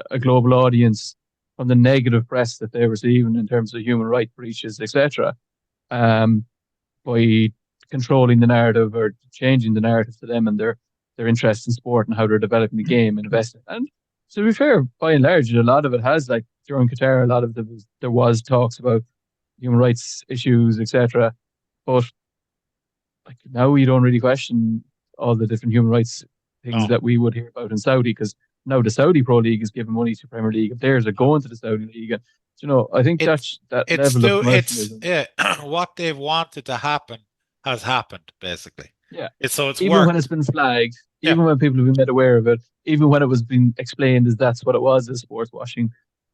a global audience from the negative press that they're receiving in terms of human rights breaches, etc. Um, by controlling the narrative or changing the narrative to them and their interest in sport and how they're developing the game and investing. And to be fair, by and large, a lot of it has like during Qatar, a lot of there was talks about human rights issues, etc. But like now you don't really question all the different human rights things No. that we would hear about in Saudi because now the Saudi Pro League is giving money to Premier League. If theirs are going to the Saudi League, and you know, I think It's that it's level of still it's commercialism. yeah, what they've wanted to happen has happened, basically. Yeah. It's Even when it's worked. been flagged, Yeah. even when people have been made aware of it, even when it was being explained as that's what it was as sports washing,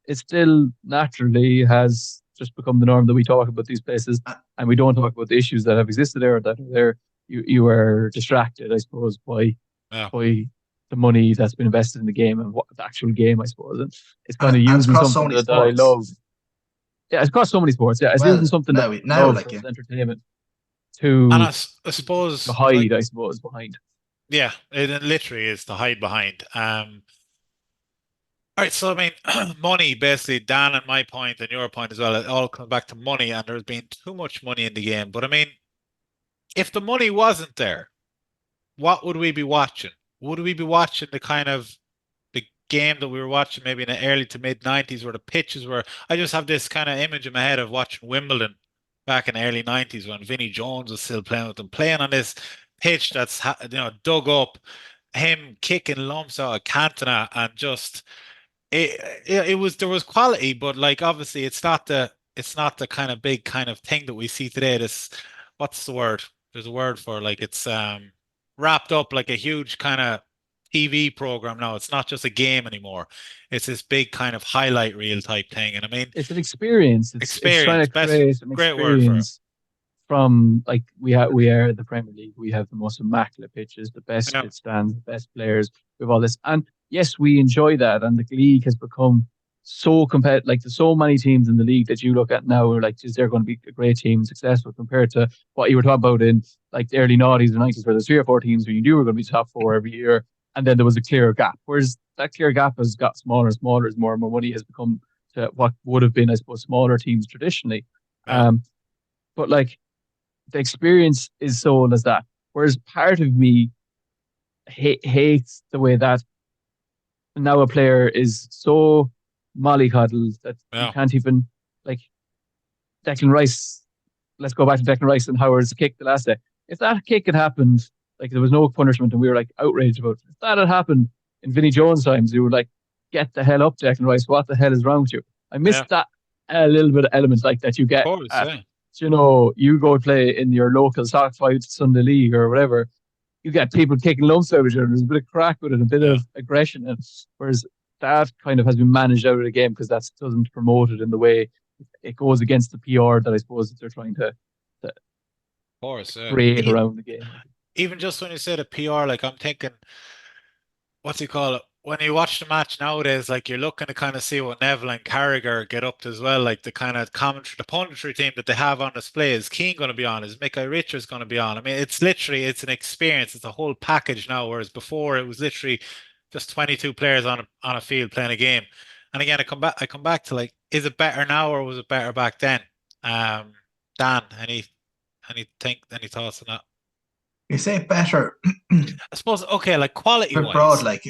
it still naturally has just become the norm that we talk about these places Uh, and we don't talk about the issues that have existed there that are there. You are distracted, I suppose, Yeah. by the money that's been invested in the game and what the actual game, I suppose. And it's kind of and it's using across so something many that I sports. love. Yeah, it's across so many sports. Yeah, it's using Well, something that I now love like for yeah. its entertainment And to I suppose like hide, I suppose, behind. yeah, it literally is to hide behind. All right, so I mean, money basically, Dan and my point and your point as well, it all comes back to money, and there's been too much money in the game. But I mean, if the money wasn't there, what would we be watching? Would we be watching the kind of the game that we were watching maybe in the early to mid 90s where the pitches were? I just have this kind of image in my head of watching Wimbledon back in the early 90s when Vinnie Jones was still playing with them, playing on this pitch that's dug up, him kicking lumps out of Cantona and just it was there was quality, but like obviously it's not the kind of big kind of thing that we see today. This what's the word? There's a word for like it's wrapped up like a huge kind of TV program now. It's not just a game anymore. It's this big kind of highlight reel type thing. And I mean, It's an experience. It's trying experience, to best create an great word for it. experience from like we are the Premier League. We have the most immaculate pitches, the best Yeah, pit stands, the best players. We have all this, and yes, we enjoy that. And the league has become so competitive. Like there's so many teams in the league that you look at now are like, is there going to be a great team, successful compared to what you were talking about in like the early noughties and nineties, where there's 3 or 4 teams where you knew were going to be top four every year, and then there was a clear gap. Whereas that clear gap has got smaller and smaller as more and more money has become to what would have been, I suppose, smaller teams traditionally. Yeah. But like the experience is sold as that. Whereas part of me hates the way that now a player is so mollycoddled that you Yeah. can't even like Declan Rice. Let's go back to Declan Rice and Howard's kick the last day. If that kick had happened, like there was no punishment and we were like outraged about it. If that had happened in Vinnie Jones times, we were like, get the hell up, Declan Rice. What the hell is wrong with you? I Yeah. missed that a little bit of element like that you Of get course, at, yeah. you go play in your local sock fight Sunday league or whatever. You get people kicking lumps out of each other. There's a bit of crack with it, a bit Yeah. of aggression. And whereas that kind of has been managed out of the game because that doesn't promote it in the way it goes against the PR that I suppose that they're trying to Of course, yeah. create around the game. Even just when you say the PR, like I'm thinking, what's he call it? When you watch the match nowadays, like you're looking to kind of see what Neville and Carragher get up to as well. Like the kind of commentary, the punditry team that they have on display. Is Keane going to be on? Is Mickey Richards going to be on? I mean, it's literally, it's an experience. It's a whole package now. Whereas before it was literally just 22 players on a field playing a game. And again, I come back to like, is it better now or was it better back then? Dan, any thoughts on that? You say better, I suppose, okay, like quality but broad, wise. like,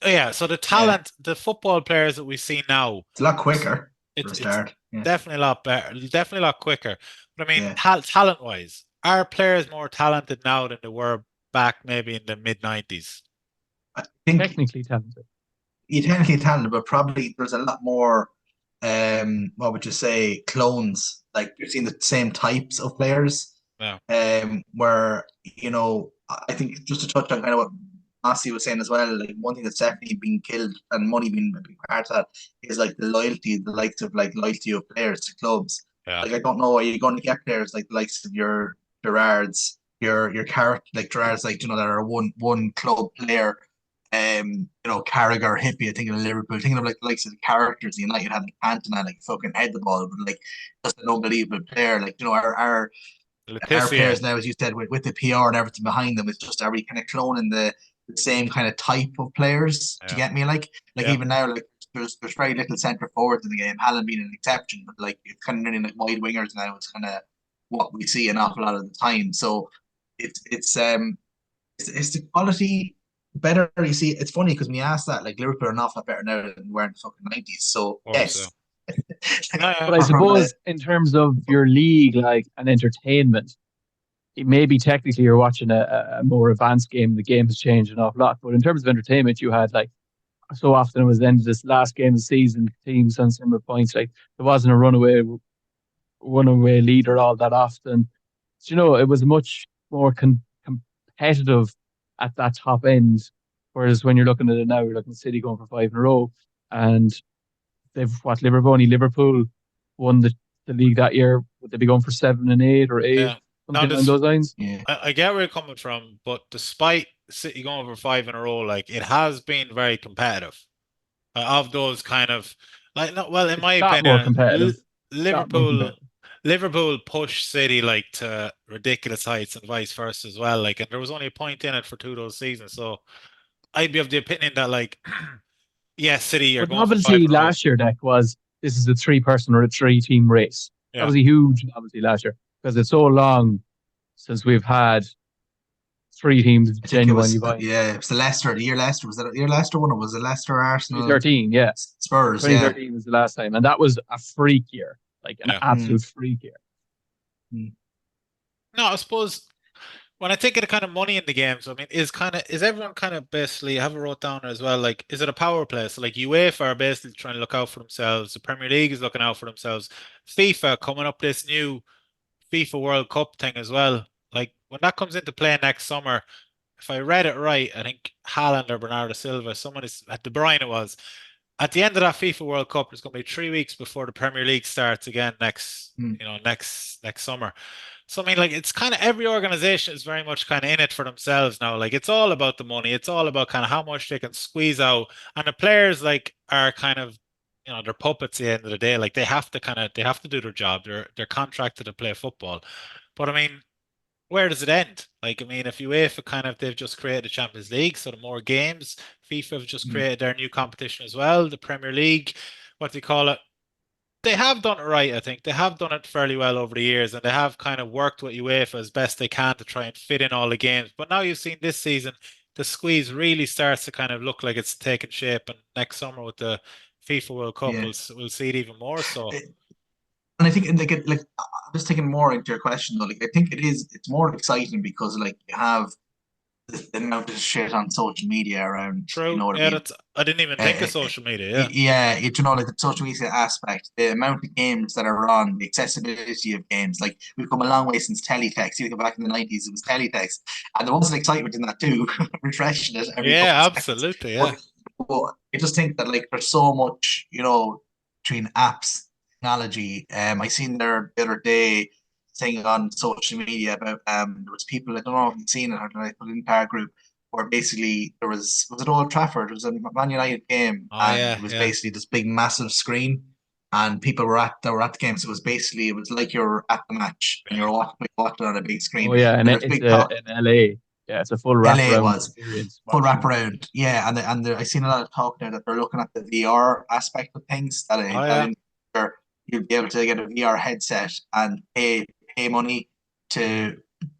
Yeah, so the yeah, talent, the football players that we see now, it's a lot quicker for a it's start. Yeah, definitely a lot better, definitely a lot quicker. But I mean, yeah. talent wise, are players more talented now than they were back maybe in the mid 90s? I think Technically talented. you technically talented, but probably there's a lot more. What would you say? Clones. Like you're seeing the same types of players. Yeah, Where I think just to touch on kind of what Massey was saying as well, like one thing that's definitely being killed and money being a big part of that is like the loyalty, the likes of like loyalty of players to clubs. yeah, Like I don't know, are you going to get players like the likes of your Gerards, your character like Gerards, like that are one club player. Carragher, Hippie, I think of Liverpool, thinking of like the likes of the characters United had like Cantona, like fucking head the ball, but like just an unbelievable player. Like, our Letitia. players now, as you said, with the PR and everything behind them, it's just are we kind of cloning the same kind of type of players? To Yeah, get me? Like yeah, even now, like there's very little centre forwards in the game. Haaland being an exception, but like it's kind of nearly like wide wingers now. It's kind of what we see an awful lot of the time. So it's the quality better. You see, it's funny because when you ask that, like Liverpool are an awful lot better now than we were in the fucking 90s. So of course, yeah. yes, Yeah, yeah, But I from a suppose in terms of your league, like an entertainment, maybe technically you're watching a more advanced game. The game has changed an awful lot. But in terms of entertainment, you had like so often it was the end of this last game of the season, teams on similar points. Like there wasn't a runaway leader all that often. So, it was much more competitive at that top end. Whereas when you're looking at it now, you're looking at City going for 5 in a row, and they've Liverpool won the league that year. Would they be going for 7 and 8 or eight, yeah. Now something along this, those lines? yeah. I get where you're coming from, but despite City going over five in a row, like it has been very competitive. Of those kind of like no, well, in It's my got more opinion, competitive. Got more Liverpool competitive. Liverpool pushed City like to ridiculous heights and vice versa as well. Like, and there was only a point in it for two of those seasons. So I'd be of the opinion that like, yeah, City, you're But going for five novelty in a row. last year, Deck, was this is a 3 person or a 3 team race. That Yeah, was a huge novelty last year because it's so long since we've had 3 teams I think it was genuinely vying. yeah, it was the year Leicester was that the year Leicester one or was it Leicester Arsenal 2013, yeah. Spurs, yeah. 2013 was the last time. And that was a freak year, like an yeah. Mm. absolute freak year. Mm. No, I suppose when I think of the kind of money in the games, I mean, is everyone kind of basically I have it wrote down as well? Like, is it a power play? So like UEFA are basically trying to look out for themselves. The Premier League is looking out for themselves. FIFA coming up this new FIFA World Cup thing as well. Like when that comes into play next summer, if I read it right, I think Haaland or Bernardo Silva, someone is at De Bruyne it was. At the end of that FIFA World Cup, there's going to be 3 weeks before the Premier League starts again Mm. next summer. So I mean, like it's kind of every organization is very much kind of in it for themselves now. Like it's all about the money. It's all about kind of how much they can squeeze out, and the players like are kind of they're puppets at the end of the day. Like they have to do their job. They're contracted to play football. But I mean, where does it end? Like, I mean, if UEFA they've just created a Champions League, so the more games, FIFA have just Mm, created their new competition as well, the Premier League, what do you call it? They have done it right, I think. They have done it fairly well over the years, and they have kind of worked with UEFA as best they can to try and fit in all the games. But now you've seen this season, the squeeze really starts to kind of look like it's taking shape, and next summer with the FIFA World Cup, yeah. we'll see it even more so. And I think like I'm just taking more into your question though. Like I think it's more exciting because like you have the amount of shit on social media around. You True. know what I Yeah, mean? that's I didn't even think of Uh, social media. Yeah. yeah, you know, like the social media aspect, the amount of games that are on, the accessibility of games. Like we've come a long way since teletext. You go back in the 90s, it was teletext, and there was an excitement in that too, refreshing it every couple of Yeah, seconds. absolutely. Yeah. But I just think that like there's so much, between apps, technology. I seen there the other day thing on social media about there was people, I don't know if you've seen it or I put it in our group, where basically there was it Old Trafford, it was a Man United game, Oh and yeah, it was yeah, basically this big massive screen, and people were at the game, so it was like you're at the match and yeah. you're watching on a big screen, Oh yeah, and and there's it's big top. in LA. Yeah, it's a full LA it wraparound was experience full watching it. wraparound, yeah, I seen a lot of talk now that they're looking at the VR aspect of things Oh yeah, you'd be able to get a VR headset and pay money to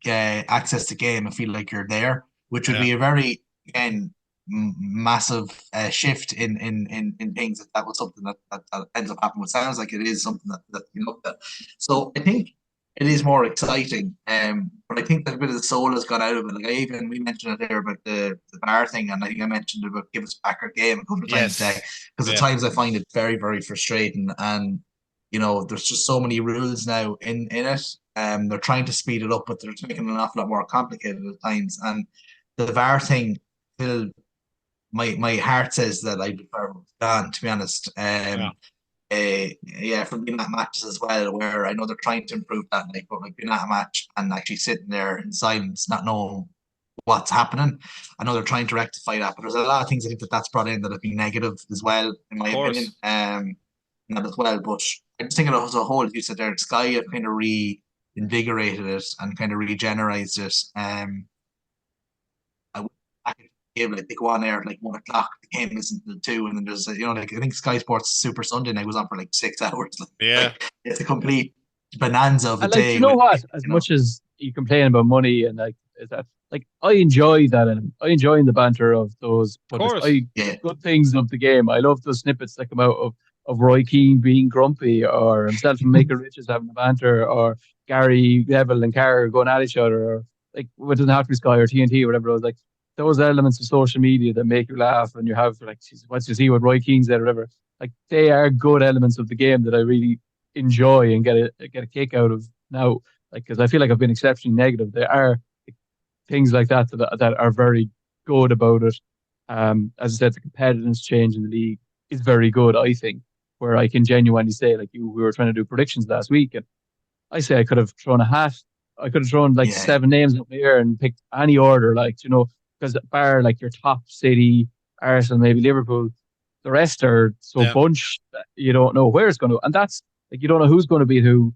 access the game and feel like you're there, which would yeah. be a very again massive shift in things if that was something that ends up happening. It sounds like it is something that you looked at. So I think it is more exciting. But I think that a bit of the soul has gone out of it. Like we mentioned it there about the bar thing, and I think I mentioned about give us back our game a couple of times today. Yes. Because at Yeah. times I find it very, very frustrating. And there's just so many rules now in it. They're trying to speed it up, but they're making it an awful lot more complicated at times. And the VAR thing, still, my heart says that I prefer gone, to be honest. Yeah. Yeah, from being at matches as well, where I know they're trying to improve that, like, but like being at a match and actually sitting there in silence, not knowing what's happening. I know they're trying to rectify that, but there's a lot of things I think that's brought in that have been negative as well, in Of my opinion. course. Not as well, but I just think it as a whole, as you said there, Sky have kind of reinvigorated it and kind of regenerated it. I went back into the game, like they go on air at like 1 o'clock, the game isn't until two, and then there's like I think Sky Sports Super Sunday night was on for like 6 hours. Yeah. It's a complete bonanza of a And like, you day know with what? As much as you complain about money and like is that like I enjoy that and I enjoy the banter of those Of puppets. course. I yeah, good things of the game. I love those snippets that come out of Roy Keane being grumpy or himself and Michael Richards having a banter or Gary Neville and Carr going at each other or like it doesn't have to be Sky or TNT or whatever. It was like those elements of social media that make you laugh and you have like, "Jeez, what's you see what Roy Keane said or whatever. Like they are good elements of the game that I really enjoy and get a kick out of now. Like because I feel like I've been exceptionally negative. There are like, things like that are very good about it. As I said, the competitiveness change in the league is very good. I think where I can genuinely say, like we were trying to do predictions last week, and I say I could have thrown a hat. I could have thrown like yeah, 7 names up in the air and picked any order, like because bar like your top City, Arsenal, maybe Liverpool, the rest are so Yeah. bunched that you don't know where it's going to, and that's like you don't know who's going to beat who,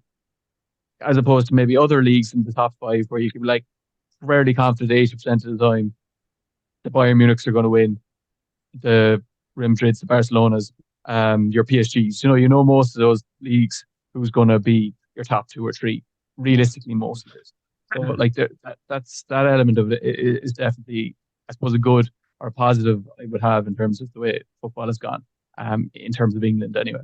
as opposed to maybe other leagues in the top five where you can be like rarely confident 80% of the time the Bayern Munichs are going to win, the Real Madrids, the Barcelonas, your PSGs. You know most of those leagues who's going to be your top two or three. Realistically, most of it. So like that's that element of it is definitely, I suppose, a good or a positive I would have in terms of the way football has gone. In terms of England, anyway.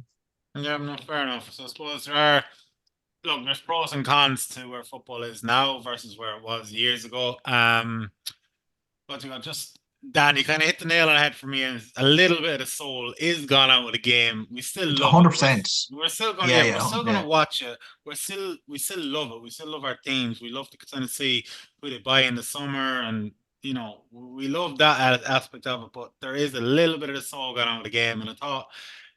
Yeah, no, fair enough. So I suppose there's pros and cons to where football is now versus where it was years ago. But you know, just Dan, you kind of hit the nail on the head for me. And a little bit of the soul is gone out of the game. We still it's love it. 100%. We're still gonna Yeah, yeah, we're yeah, still yeah. gonna watch it. We still love it. We still love our teams. We love to kind of see who they buy in the summer, and we love that aspect of it. But there is a little bit of the soul gone out of the game, and I thought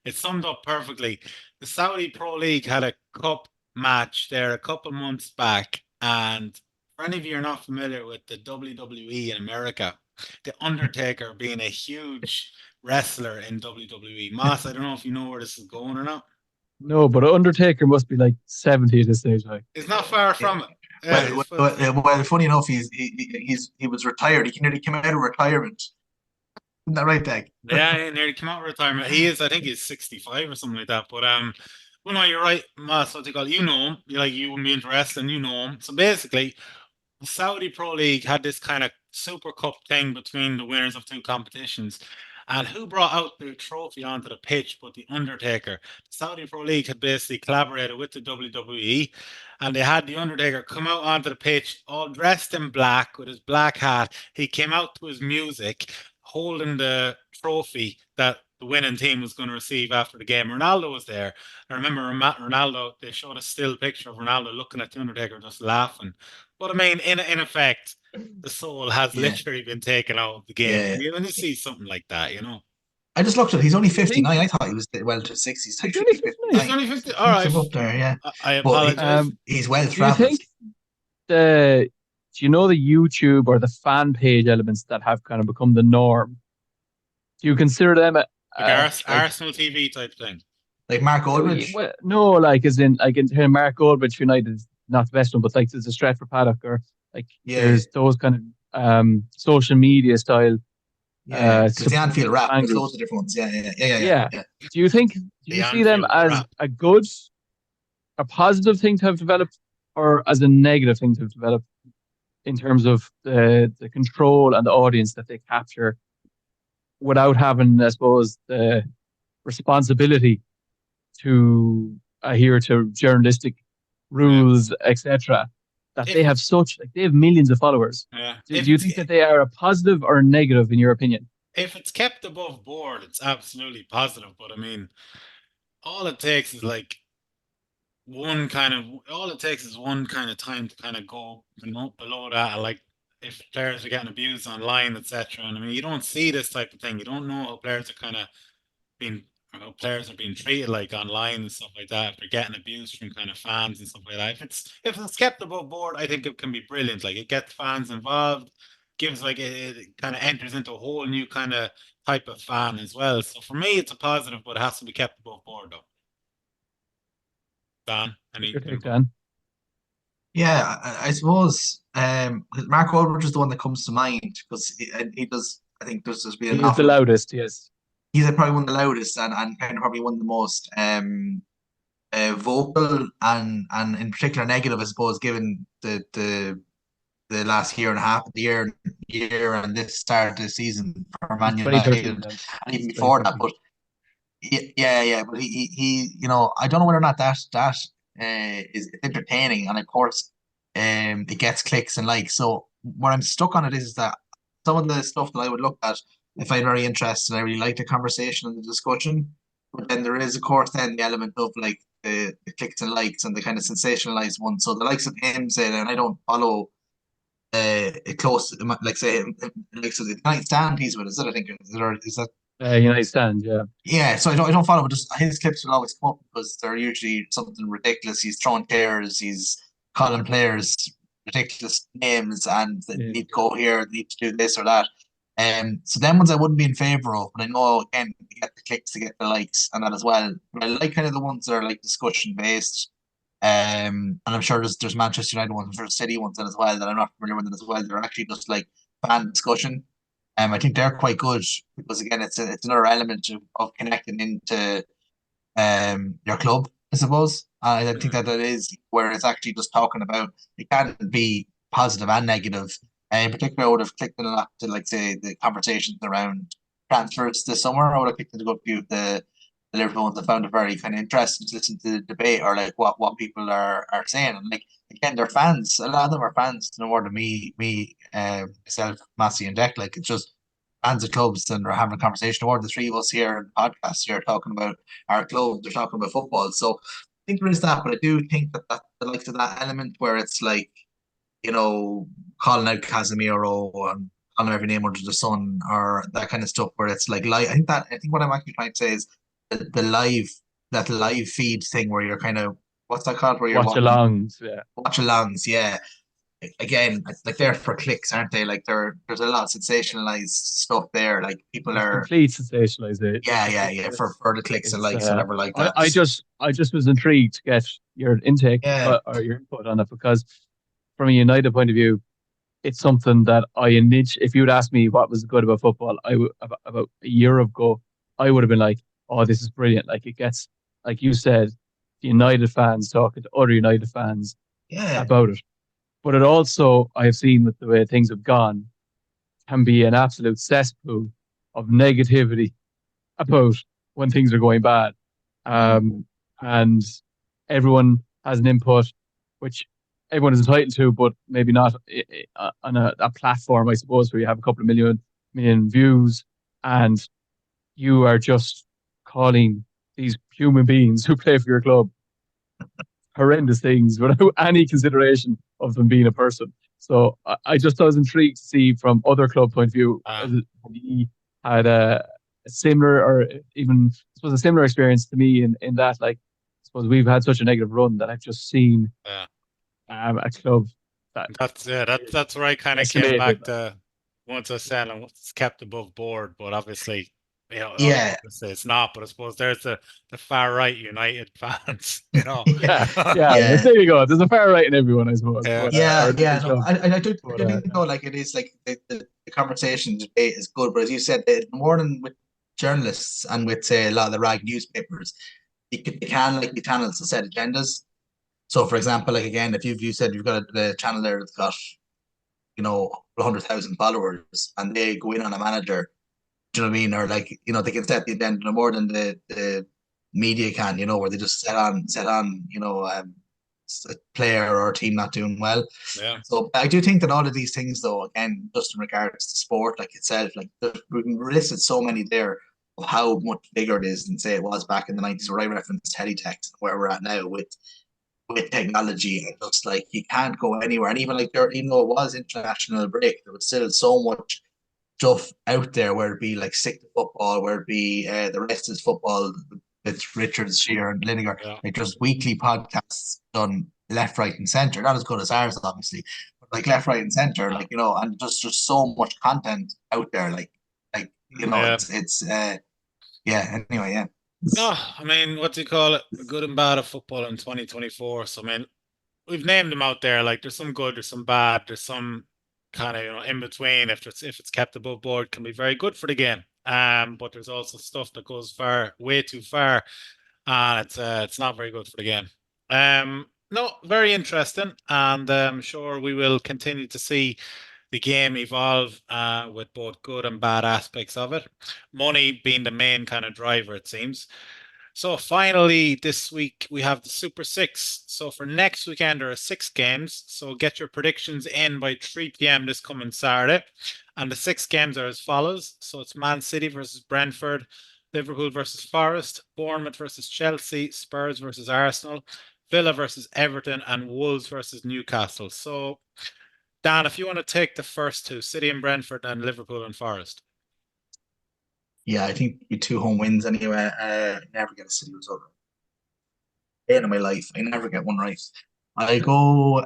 it summed up perfectly. The Saudi Pro League had a cup match there a couple months back, and for any of you who are not familiar with the WWE in America, the Undertaker being a huge wrestler in WWE. Moss, I don't know if you know where this is going or not. No, but Undertaker must be like 70 at this stage. Like, It's not far Yeah. from it. Yeah, Funny enough, he was retired. He nearly came out of retirement. Isn't that right, Dag? yeah, he nearly came out of retirement. I think he's 65 or something like that. But well, no, you're right, Moss. What they call you know him. You like you wouldn't be into wrestling, you know him. So basically, the Saudi Pro League had this kind of Super Cup thing between the winners of two competitions. And who brought out the trophy onto the pitch but the Undertaker? The Saudi Pro League had basically collaborated with the WWE and they had the Undertaker come out onto the pitch all dressed in black with his black hat. He came out to his music holding the trophy that the winning team was going to receive after the game. Ronaldo was there. I remember Ronaldo, they showed a still picture of Ronaldo looking at the Undertaker just laughing. But I mean, in effect, the soul has Yeah, literally been taken out of the game. yeah. When you see something like that, I just looked at. He's only do you think 59. I thought he was well to 60. He's is he only actually 59? He's 59. only 50. All He's right. up there, yeah. I But apologize. he's well Do you travelled. think the do you know the YouTube or the fan page elements that have kind of become the norm? Do you consider them Like like Arsenal TV type thing. Like Mark Aldridge. well, no, like in here Mark Goldrich United is not the best one, but like there's a Stratford Paddock or like Yeah, there's those kind of social media style yeah. Because the Anfield supporters rap, fan there's loads groups. of different ones. Yeah, yeah, yeah, yeah, yeah. Yeah. Yeah. Do The you see them Anfield as rap. a positive thing to have developed or as a negative thing to have developed in terms of the control and the audience that they capture without having, I suppose, the responsibility to adhere to journalistic Yeah. rules, etc. That they If have it's such like they have millions of followers. yeah, Do you think that they are a positive or a negative in your opinion? if it's kept above board, it's absolutely positive. But I mean, all it takes is like all it takes is one kind of time to kind of go below that, like if players are getting abused online, etc. And I mean, you don't see this type of thing. You don't know how players are kind of being, how players are being treated like online and stuff like that. If they're getting abused from kind of fans and stuff like that. If it's kept above board, I think it can be brilliant. Like it gets fans involved, gives like it kind of enters into a whole new kind of type of fan as well. So for me, it's a positive, but it has to be kept above board though. Dan, What's any your take, input? Dan? Yeah, I suppose Mark Aldridge is the one that comes to mind because he does. I think there's been He an is the awful. loudest, yes. He's probably one of the loudest and kind of probably one of the most vocal and in particular negative, I suppose, given the last year and a half, year and this start of the season for Since Man 2013, United, then. and even Since before that. 2013. But yeah. But I don't know whether or not that is entertaining, and of course, it gets clicks and likes. So what I'm stuck on it is that some of the stuff that I would look at, I find very interesting. I really like the conversation and the discussion. But then there is, of course, then the element of like the clicks and likes and the kind of sensationalized ones. So the likes of him saying, and I don't follow close, like say, like so the United Stand he's with, is it? I think is that United Stand, yeah. yeah. So I don't follow, but just his clips will always come up because they're usually something ridiculous. He's throwing chairs, he's calling players ridiculous names, and they Yeah. need to go here, they need to do this or that. So them ones I wouldn't be in favour of, but I know again to get the clicks, to get the likes, and that as well. But I like kind of the ones that are like discussion based. And I'm sure there's Manchester United ones, there's City ones then as well that I'm not familiar with them as well. They're actually just like fan discussion. I think they're quite good because again, it's another element of connecting into your club, I suppose. I think Yeah. that is where it's actually just talking about. It can be positive and negative. And in particular, I would have clicked on a lot to like say the conversations around transfers this summer. I would have clicked into a few of the Liverpool ones. I found it very kind of interesting to listen to the debate or like what people are saying. And like again, they're fans. A lot of them are fans, no more than myself, Massey, and Deck. Like it's just fans of clubs and are having a conversation. Or the three of us here in the podcast here talking about our club. They're talking about football. So I think there is that, but I do think that the likes of that element where it's like calling out Casemiro and calling every name under the sun or that kind of stuff where it's like live. I think what I'm actually trying to say is the live that live feed thing where you're kind of what's that called where you're Watch watching alongs, yeah. watch alongs, yeah. again, like they're for clicks, aren't they? Like there's a lot of sensationalized stuff there. Like people There's are, complete sensationalization. yeah, for the clicks and It's likes, whatever, like that. I just was intrigued to get your intake Yeah, or your input on it because from a United point of view, it's something that if you would ask me what was good about football, about a year ago, I would have been like, oh, this is brilliant. Like it gets, like you said, the United fans talking to other United fans yeah, about it. But it also, I have seen with the way things have gone, can be an absolute cesspool of negativity about when things are going bad. mm, And everyone has an input, which everyone is entitled to, but maybe not on a platform, I suppose, where you have a couple of million views and you are just calling these human beings who play for your club horrendous things without any consideration of them being a person. So I just was intrigued to see from other club point of view, Uh, he had a similar or even I suppose a similar experience to me in that like I suppose we've had such a negative run that I've just seen yeah. a club that is That's where I kind of came decimated. back to once I said and it's kept above board, but obviously, yeah, obviously it's not. But I suppose there's the far right United fans, you know. yeah, Yeah, yeah. there you go. There's a far right in everyone, I suppose, Yeah, but Yeah, or in yeah, every no, club. I do think though, like it is like the conversation debate is good, but as you said, the more than with journalists and with say a lot of the rag newspapers, they can like the channels to set agendas. So, for example, like again, if you said you've got a channel there that's got 100,000 followers, and they go in on a manager, do you know what I mean? Or like they can set the agenda no more than the media can, where they just set on a player or a team not doing well. yeah, So I do think that all of these things, though, again, just in regards to sport, like itself, like we've listed so many there of how much bigger it is than say it was back in the 90s, where I referenced teletext, where we're at now with technology, and just like you can't go anywhere. And even like even though it was international break, there was still so much stuff out there, where it be like Sick to Football, where it be the rest is football with Richards, Shearer, and Lineker, yeah, like just weekly podcasts done left, right, and center. Not as good as ours, obviously, but like left, right, and center, like and just so much content out there, like yeah. it's yeah. Anyway, yeah, No, I mean, what do you call it? The good and bad of football in 2024. So, I mean, we've named them out there. Like, there's some good, there's some bad, there's some kind of in between. If it's kept above board, can be very good for the game. But there's also stuff that goes way too far, and it's not very good for the game. No, very interesting, and I'm sure we will continue to see the game evolve with both good and bad aspects of it. Money being the main kind of driver, it seems. So finally, this week we have the Super Six. So for next weekend, there are 6 games. So get your predictions in by 3 p.m. this coming Saturday. And the 6 games are as follows. So it's Man City versus Brentford, Liverpool versus Forest, Bournemouth versus Chelsea, Spurs versus Arsenal, Villa versus Everton, and Wolves versus Newcastle. So, Dan, if you want to take the first two, City and Brentford, and Liverpool and Forest. yeah. I think we 2 home wins anyway. Never get a City result. Day in my life, I never get one right. I go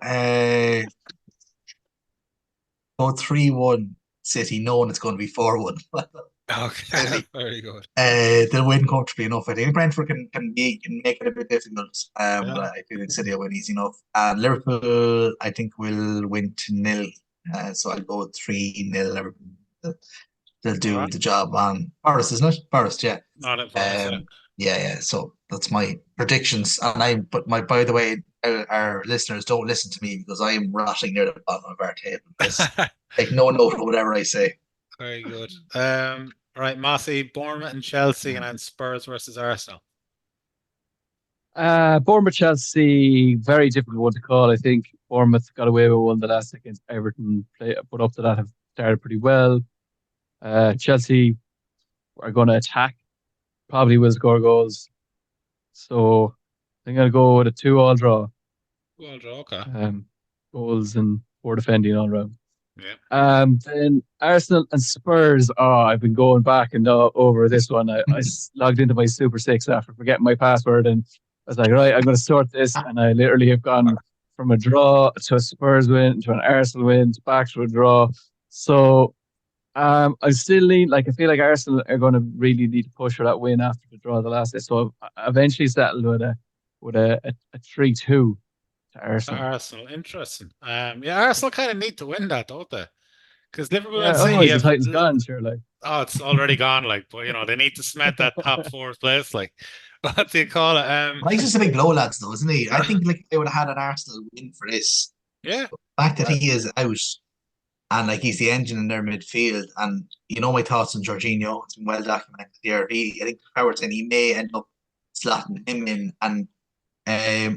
3-1 City, knowing it's going to be 4-1. Okay, City. very good. They'll win comfortably enough. I think Brentford can make it a bit difficult. Yeah. But I think City will win easy enough. And Liverpool, I think, will win 2-0. So I'll go 3-0 Liverpool. They'll All do right. the job on Forest, isn't it? Forest, yeah. Not at Forest, yeah. Um, yeah. So that's my predictions. But by the way, our listeners don't listen to me because I am rotting near the bottom of our table. Yes, take no note of whatever I say. Very good. Right, Mossy, Bournemouth and Chelsea, and then Spurs versus Arsenal. Bournemouth Chelsea, very difficult one to call. I think Bournemouth got away with one the last against Everton. But up to that have started pretty well. Chelsea are going to attack, probably will score goals. So I'm going to go with a 2-2 draw. Well, draw, okay. Goals and poor defending all round. Yeah. Then Arsenal and Spurs. Oh, I've been going back and over this one. I logged into my Super Six after forgetting my password, and I was like, right, I'm going to sort this, and I literally have gone from a draw to a Spurs win to an Arsenal win to back to a draw. So I still lean like I feel like Arsenal are going to really need to push for that win after the draw the last day. So I eventually settled with a 3-2 to To Arsenal. Arsenal. Interesting. Yeah, Arsenal kind of need to win that, don't they? Because Liverpool Yeah, and City otherwise the have, title's gone, sure. Like, oh, it's already gone. Like, but they need to cement that top four place. Like, what do you call it? But he's just a big blow, lads, though, isn't he? I think like they would have had an Arsenal win for this. Yeah, The fact that I, he is out and like he's the engine in their midfield, and you know my thoughts on Jorginho. It's been well documented here. I think Howard saying he may end up slotting him in, and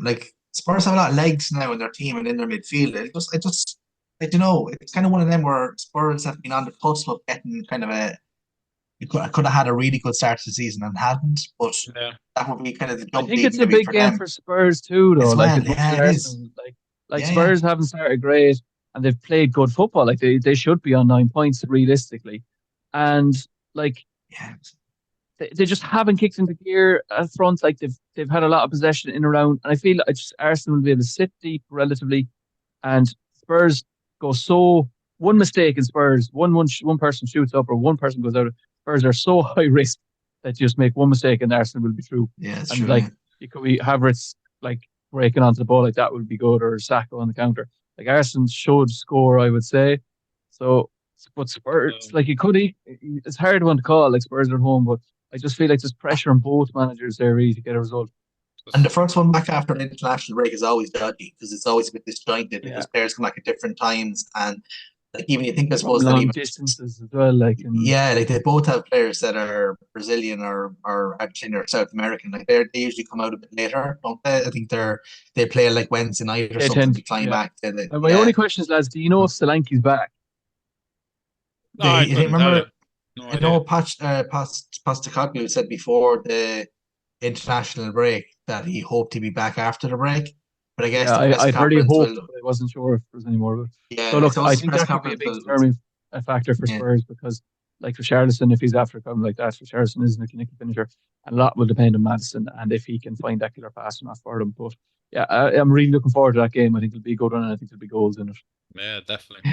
like Spurs have a lot of legs now in their team and in their midfield. I don't know. It's kind of one of them where Spurs have been on the cusp of getting kind of a. Could have had a really good start to the season and hadn't, but yeah, that would be kind of the I jump think lead it's a maybe big for game them for Spurs too, though. as Like well. as much as Yeah, it is. Arsenal, like Yeah, yeah, Spurs haven't started great, and they've played good football. Like they should be on 9 points realistically, and like yeah. they just haven't kicked into gear at front. Like they've had a lot of possession in around, and I feel like just Arsenal will be able to sit deep relatively, and Spurs go so one mistake in Spurs, one person shoots up or one person goes out. Spurs are so high risk that you just make one mistake and Arsenal will be through. Yeah, it's And true. like Yeah. it could be Havertz like breaking onto the ball like that would be good, or Saka on the counter. Like Arsenal should score, I would say. So, but Spurs, um, like it could, it's a hard one to call. Like Spurs are at home, but I just feel like there's pressure on both managers there really to get a result. And just, the first one back after an international break is always dodgy because it's always a bit disjointed Yeah, because players come back at different times and like even you think I from suppose that long even distances as well. Like and yeah, like they both have players that are Brazilian or Argentinian or South American. Like they usually come out a bit later, don't they? I think they play like Wednesday night or they something. tend, Be flying yeah. back. My Yeah, only question is, lads, do you know if Solanke's back? no, I I think couldn't tell you. remember No I know idea. Postecoglou said before the international break that he hoped he'd be back after the break. But I guess Yeah, the press I'd really conference hoped, will, but I wasn't sure if there was any more. So yeah, I look, I suppose the think press that could be a conference big will, determining factor for yeah. Spurs because, like Richarlison, if he's after coming like that, Richarlison isn't a clinical finisher, and a lot will depend on Madison and if he can find that killer pass enough for them. But yeah, I'm really looking forward to that game. I think it'll be a good one, and I think there'll be goals in it. Yeah, definitely.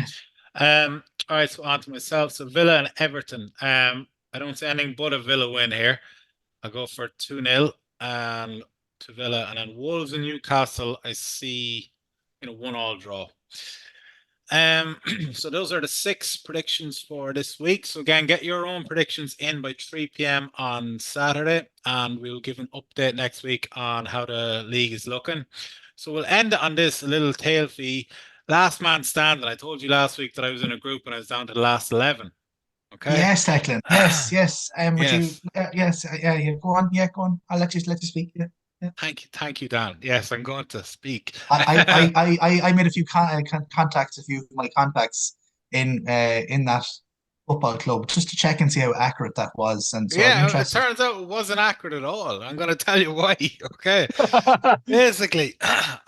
All right, so on to myself. So Villa and Everton. I don't see anything but a Villa win here. I go for 2-0 to Villa, and then Wolves and Newcastle. I see, 1-1 draw. So those are the 6 predictions for this week. So again, get your own predictions in by 3 p.m. on Saturday, and we'll give an update next week on how the league is looking. So we'll end on this little tail fee. Last man standing. I told you last week that I was in a group and I was down to the last 11. Okay. Yes, Declan. Yes, yes. Would you? Yes. Yes, yeah, yeah. Go on, yeah, go on. I'll let you speak. Yeah, yeah. Thank you, Dan. Yes, I'm going to speak. I made a few contacts, a few of my contacts in that football club just to check and see how accurate that was, and so I'm Yeah, it interested. turns out it wasn't accurate at all. I'm going to tell you why. Okay. Basically,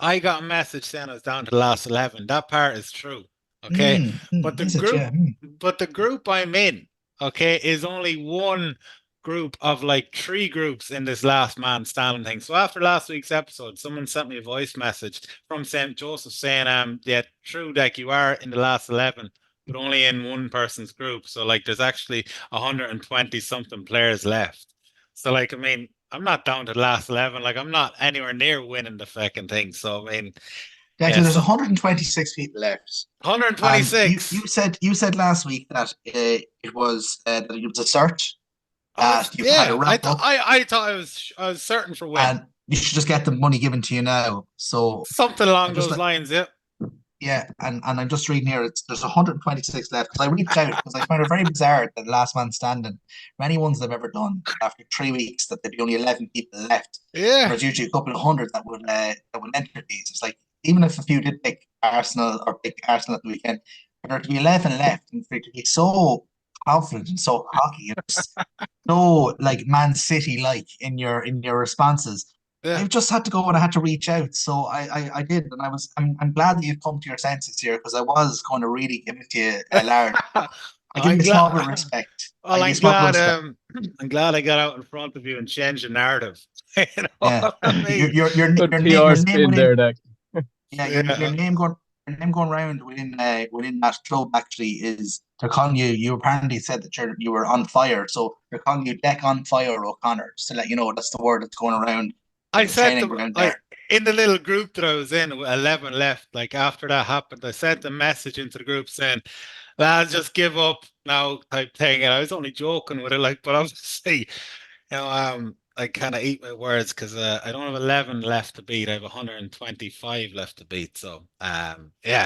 I got a message saying I was down to the last 11. That part is true. Okay. But the Is it? group, Yeah. but the group I'm in, okay, is only one group of like 3 groups in this last man standing thing. So after last week's episode, someone sent me a voice message from St. Joseph saying, yeah, true, Deck, you are in the last 11, but only in one person's group. So like there's actually 120 something players left. So like, I mean, I'm not down to the last 11. Like I'm not anywhere near winning the fucking thing. So I mean, Declan, yeah, there's so 126 people left, and you 126. said last week that that it was a search Oh, that you had to yeah. I wrap thought up, I was certain for win. and you should just get the money given to you now. So Something I'm along just those lines, yeah. yeah, and I'm just reading here. There's 126 left because I reached out because I found it very bizarre that the last man standing, many ones I've ever done after 3 weeks that there'd be only 11 people left. Yeah. There's usually a couple of hundred that would enter these. It's like even if a few did pick Arsenal or pick Arsenal at the weekend, there'd be 11 left, and for it to be so confident and so cocky and so like Man City like in your responses. Yeah. I just had to go and I had to reach out. So I did, and I'm glad that you've come to your senses here because I was going to really give it to you, Lard. I give I'm you a small bit of glad. respect. I Well, give you a I'm small bit of glad. respect. I'm glad I got out in front of you and changed the narrative. You know Yeah, what I mean? Good your PR name spin within there, Nick. Yeah, Yeah, your name going around within that club actually is they're calling you. You apparently said that you were on fire, so they're calling you Deck on Fire O'Connor. Just to let you know, that's the word that's going around I the said training them ground like there. in the little group that I was in, with 11 left. Like after that happened, I sent a message into the group saying, "Lads, just give up now," type thing. And I was only joking with it, like, but obviously, I kind of eat my words because I don't have 11 left to beat. I have 125 left to beat. So, yeah,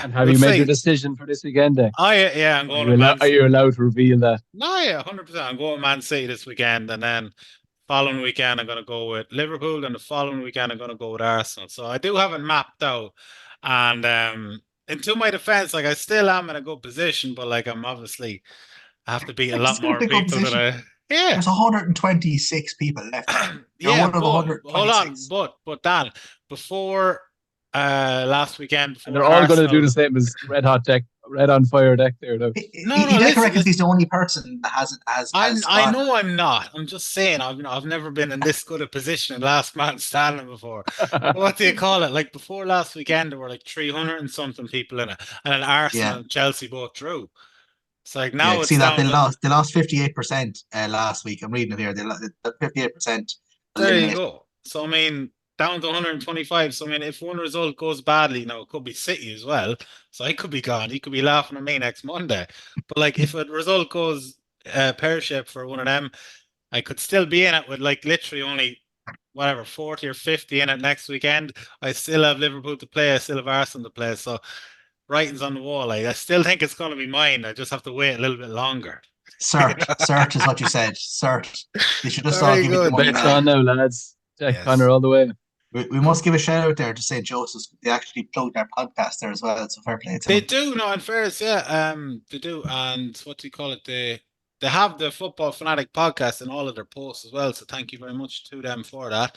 And have we'll you made your see. decision for this weekend then? Yeah, I'm Are going to you allowed? Man. Are you allowed to reveal that? No, yeah, 100%. I'm going Man City this weekend, and then following weekend I'm going to go with Liverpool, and the following weekend I'm going to go with Arsenal. So I do have it mapped out, and into my defense, like I still am in a good position, but like I'm obviously I have to beat a It's lot still a more big people than opposition. I. Yeah, There's 126 people left. You're yeah, one of but hold on, 126. but Dan, before last weekend, And before they're all going to do Arsenal. the same as Red on Fire Deck there now. No, no, Hideka listen, reckons listen. he's the only person that has I got. know I'm not. I'm just saying I've never been in this good a position in last man standing before. What do you call it? Like before last weekend, there were like 300 and something people in it, and then Arsenal Yeah, and Chelsea both drew. It's like yeah. now See it's that down to they lost 58% last week. I'm reading it here. 58% there you eliminated. go. So I mean, down to 125. So I mean, if one result goes badly, now it could be City as well. So I could be gone. He could be laughing at me next Monday. But like if a result goes pear shaped for one of them, I could still be in it with like literally only whatever 40 or 50 in it next weekend. I still have Liverpool to play. I still have Arsenal to play. So writing's on the wall. Like, I still think it's going to be mine. I just have to wait a little bit longer. You know? Cert is what you said. Cert. They should just all Very give you the The good. money bet's now. on now, lads. Jack Connor Yes. all the way. We must give a shout out there to St. Joseph's. They actually plugged our podcast there as well. So fair play to They them. do, no, in fairness, yeah. They do. And what do you call it? They have the Football Fanatic podcast in all of their posts as well. So thank you very much to them for that.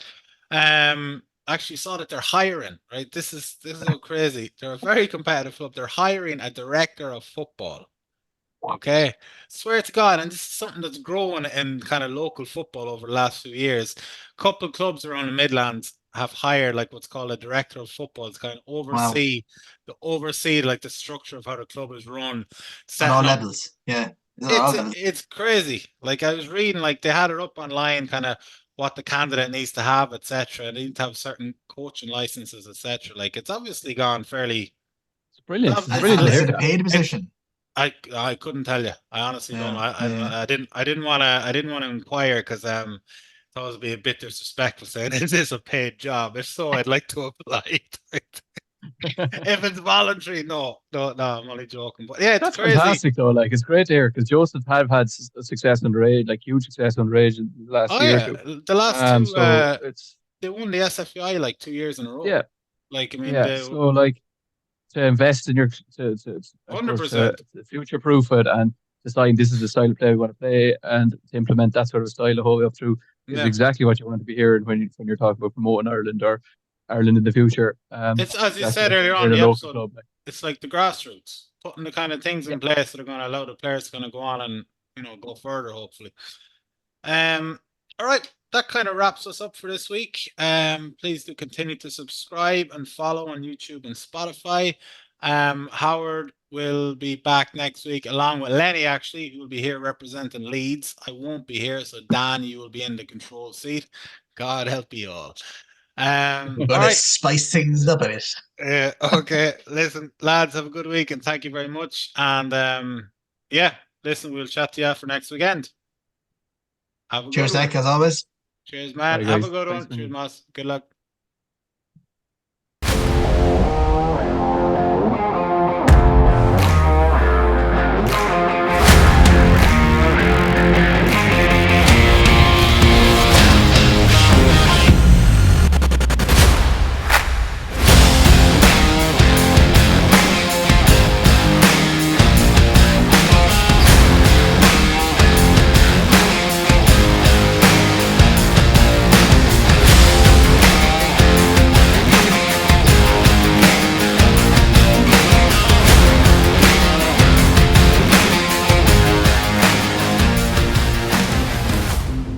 Actually saw that they're hiring, right? This is so crazy. They're a very competitive club. They're hiring a director of football. Okay. Swear to God, and this is something that's growing in kind of local football over the last few years. A couple of clubs around the Midlands have hired like what's called a director of football to kind of Wow. oversee like the structure of how the club is run, At all setting up. levels. Yeah. At It's all levels. it's crazy. Like I was reading, like they had it up online, kind of what the candidate needs to have, etc. They need to have certain coaching licenses, etc. Like it's obviously gone fairly. It's brilliant. It's And, brilliant and to is hear it a that. paid It's position? I couldn't tell you. I honestly don't know. Yeah. Yeah. I didn't want to inquire because thought it would be a bit disrespectful saying is this a paid job? If so, I'd like to apply. If it's voluntary, no, no, no. I'm only joking. But yeah, it's That's crazy. fantastic though. Like it's great to hear because Joseph have had success underage, like huge success underage in the last Oh year or yeah, two. the last two So it's they won the SFI like 2 years in a row. yeah, Like I mean yeah. they So like to invest in your I suppose 100%. to future proof it and decide this is the style of play we want to play and to implement that sort of style the whole way up through is Yeah. exactly what you want to be hearing when you're talking about promoting Ireland or Ireland in the future. It's That's as you exactly said what you earlier want to on hear in in the a local episode, club. Like, it's like the grassroots, putting the kind of things yeah, in place that are going to allow the players to kind of go on and go further, hopefully. All right, that kind of wraps us up for this week. Please do continue to subscribe and follow on YouTube and Spotify. Howard will be back next week along with Lenny, actually, who will be here representing Leeds. I won't be here, so Dan, you will be in the control seat. God help you all. We're All gonna right. spice things up a bit. Okay. Listen, lads, have a good week and thank you very much. And yeah, listen, we'll chat to you for next weekend. Have a good Cheers, one. Zach, as always. Cheers, man. bye Have a guys. good Thanks, one. man. Cheers, Moss. Good luck.